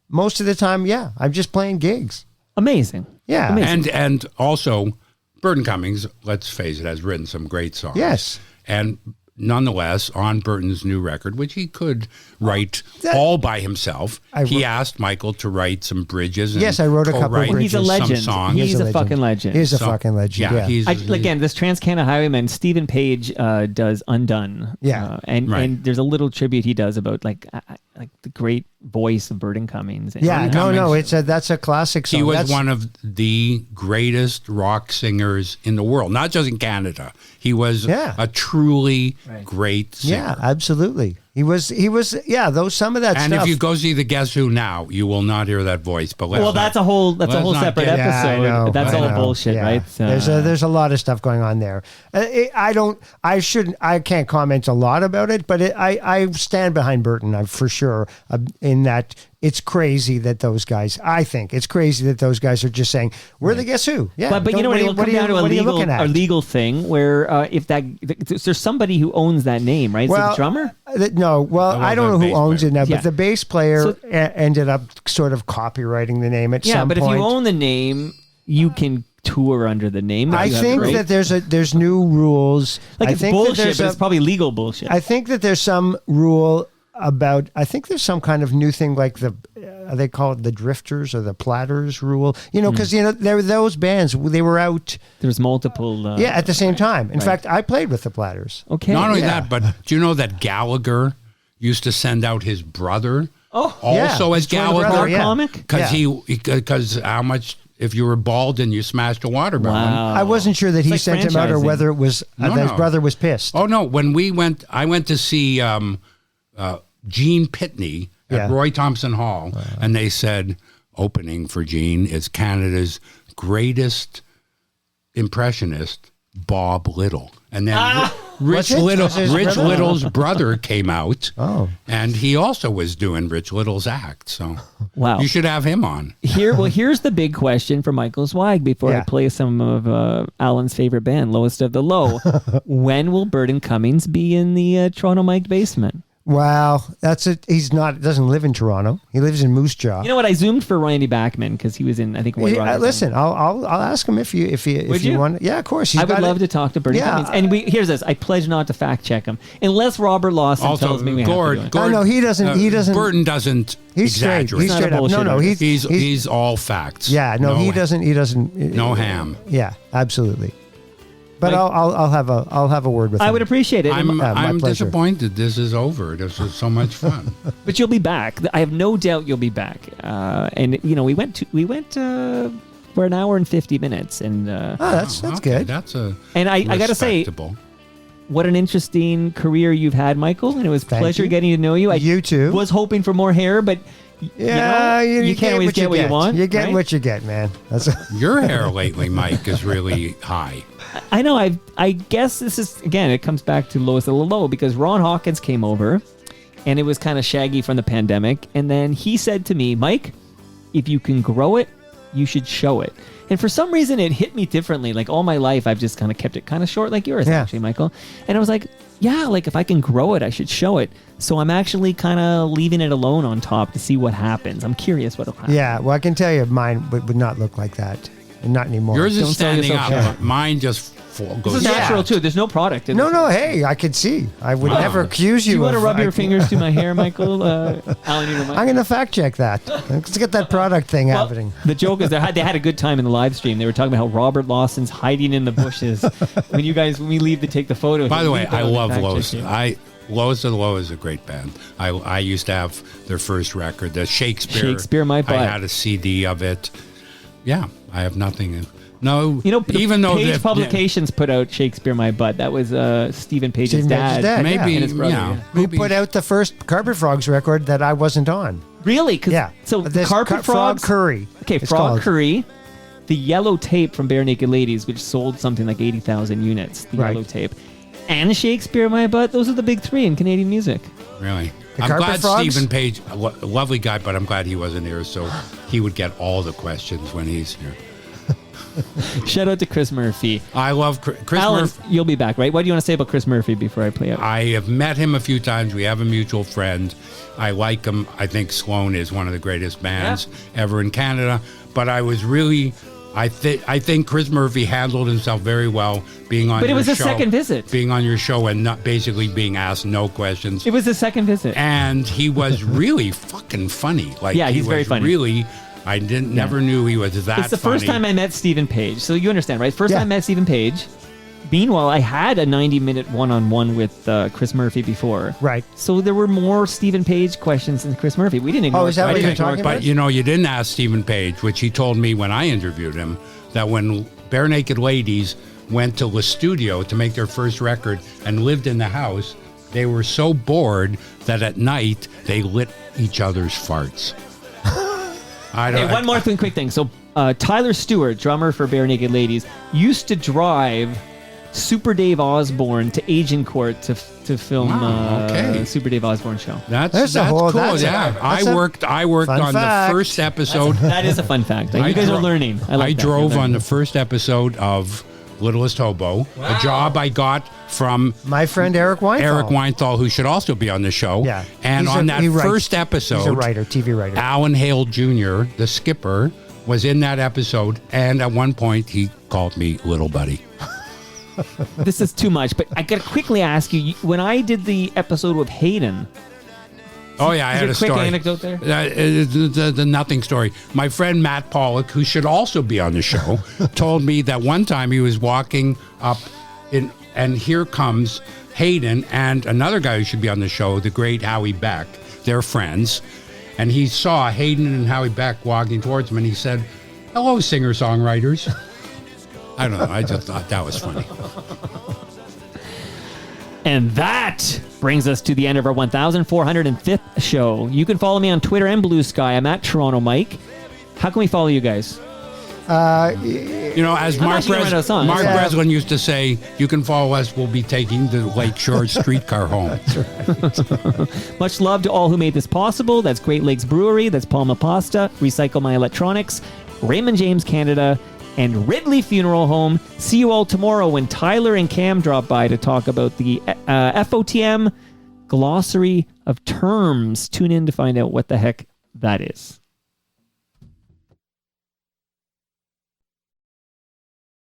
most of the time, I'm just playing gigs. Amazing. Yeah. Amazing. And also, Burton Cummings, let's face it, has written some great songs. Yes. And nonetheless, on Burton's new record, which he could write all by himself, he asked Michael to write some bridges. And I wrote a couple of bridges. He's a legend. Songs. He's a fucking legend. He's a fucking legend. Yeah. Again, this Trans-Canada Highwayman, Stephen Page does Undone. Yeah. And there's a little tribute he does about like the great voice of Burton Cummings. That's a classic song. He was one of the greatest rock singers in the world, not just in Canada. He was a truly great singer. Yeah, absolutely. He was some of that stuff. And if you go see the Guess Who now, you will not hear that voice. But that's a whole separate episode. Yeah, that's all bullshit, right? There's a lot of stuff going on there. I can't comment a lot about it, but I stand behind Burton for sure. In that it's crazy that those guys. I think it's crazy that those guys are just saying we're the Guess Who. Yeah, but you know it'll come down to a legal thing where if there's somebody who owns that name, right? Is it the drummer? No, I don't know who owns it now, but the bass player ended up sort of copywriting the name at some point. Yeah, but if you own the name, you can tour under the name. I think that there's new rules. It's bullshit, but it's probably legal bullshit. I think that there's some rule about. I think there's some kind of new thing like they call it the Drifters or the Platters rule. Because there were those bands. They were out. There's multiple. At the same time. In fact, I played with the Platters. Okay. Not only that, but do you know that Gallagher used to send out his brother Also as Gallagher comic? Because how much if you were bald and you smashed a water balloon. Wow. I wasn't sure that he sent him out or whether it was that his brother was pissed. Oh no! When I went to see Gene Pitney at Roy Thompson Hall, and they said opening for Gene is Canada's greatest impressionist, Bob Little, and then Rich Little's brother came out, and he also was doing Rich Little's act. So you should have him on. Here's the big question for Michael Zweig before I play some of Alan's favorite band, Lowest of the Low. When will Burton Cummings be in the Toronto Mike basement? Wow, that's it. He's not. Doesn't live in Toronto. He lives in Moose Jaw. You know what? I zoomed for Randy Bachman because he was in. I think. Listen, I'll ask him if you want. Yeah, of course. I would love to talk to Burton Cummings. And here's this. I pledge not to fact check him unless Robert Lawson tells me we have to do it. No, he doesn't. He doesn't. Burton doesn't. He's straight. Exaggerate. He's straight up. No, he's all facts. Yeah, no, he doesn't. He doesn't. No ham. Yeah, absolutely. But I'll have a word with him. I would appreciate it. I'm disappointed this is over. This was so much fun. But you'll be back. I have no doubt you'll be back. And we went for an hour and 50 minutes, and that's good. And I got to say, what an interesting career you've had, Michael. And it was a pleasure getting to know you. You too. Was hoping for more hair, but. You can't always get what you want. You get what you get, man. Your hair lately, Mike, is really high. I know. I guess this is, again, it comes back to Lowest of the Low because Ron Hawkins came over and it was kind of shaggy from the pandemic. And then he said to me, Mike, if you can grow it, you should show it. And for some reason, it hit me differently. Like all my life, I've just kind of kept it kind of short like yours, actually, Michael. And I was like, yeah, like if I can grow it, I should show it. So I'm actually kind of leaving it alone on top to see what happens. I'm curious what will happen. Yeah, well, I can tell you mine would not look like that. Not anymore. Yours is standing up. Mine just goes. This is natural too. There's no product in No, hey, I could see. I would never accuse you. Do you want to rub your fingers through my hair, Michael? Alan, I'm going to fact check that. Let's get that product thing happening. The joke is they had a good time in the live stream. They were talking about how Robert Lawson's hiding in the bushes when we leave to take the photo. By the way, I love Lowe's. Lowest of the Low is a great band. I used to have their first record, the Shakespeare My Butt. I had a CD of it. Yeah, I have nothing. No, even though Page Publications put out Shakespeare My Butt. That was Stephen Page's dad. Maybe, and his brother, who put out the first Carpet Frogs record that I wasn't on. Really? Yeah. So the Carpet Frogs, Frog Curry. Okay, Frog Curry. The yellow tape from Bare Naked Ladies, which sold something like 80,000 units. The yellow tape. And Shakespeare My Butt. Those are the big three in Canadian music. Really? The I'm Carpet glad Frogs? Stephen Page, a lovely guy, but I'm glad he wasn't here, so he would get all the questions when he's here. Shout out to Chris Murphy. I love Chris Alan, Murphy. You'll be back, right? What do you want to say about Chris Murphy before I play it? I have met him a few times. We have a mutual friend. I like him. I think Sloan is one of the greatest bands ever in Canada. But I was really... I think Chris Murphy handled himself very well being on your show. But it was a second visit. Being on your show and not basically being asked no questions. It was a second visit. And he was really fucking funny. Like, yeah, he's very funny. Really, I never knew he was that funny. It's the first time I met Stephen Page. So you understand, right? First time I met Stephen Page. Meanwhile, I had a 90-minute one-on-one with Chris Murphy before. Right. So there were more Stephen Page questions than Chris Murphy. We didn't ignore. Oh, is that what you're talking about? But you didn't ask Stephen Page, which he told me when I interviewed him, that when Bare Naked Ladies went to the studio to make their first record and lived in the house, they were so bored that at night they lit each other's farts. One more quick thing. So Tyler Stewart, drummer for Bare Naked Ladies, used to drive Super Dave Osborne to Agincourt to film Super Dave Osborne show. That's cool. I worked on the first episode. That is a fun fact. You guys are learning. I drove on the first episode of Littlest Hobo, a job I got from my friend Eric Weinthal, who should also be on the show. Yeah. And on that first episode, he's a writer, TV writer. Alan Hale Jr., the skipper, was in that episode, and at one point he called me Little Buddy. This is too much, but I got to quickly ask you, when I did the episode with Hayden... Oh, yeah, I had a quick story. Anecdote there? The nothing story. My friend Matt Pollock, who should also be on the show, told me that one time he was walking up, and here comes Hayden and another guy who should be on the show, the great Howie Beck. They're friends. and he saw Hayden and Howie Beck walking towards him, and he said, "Hello, singer-songwriters." I don't know. I just thought that was funny. And that brings us to the end of our 1,405th show. You can follow me on Twitter and Blue Sky. I'm at Toronto Mike. How can we follow you guys? As Mark Breslin used to say, you can follow us. We'll be taking the Lakeshore streetcar home. Right. Much love to all who made this possible. That's Great Lakes Brewery. That's Palma Pasta. Recycle My Electronics. Raymond James Canada. And Ridley Funeral Home. See you all tomorrow when Tyler and Cam drop by to talk about the FOTM glossary of terms. Tune in to find out what the heck that is.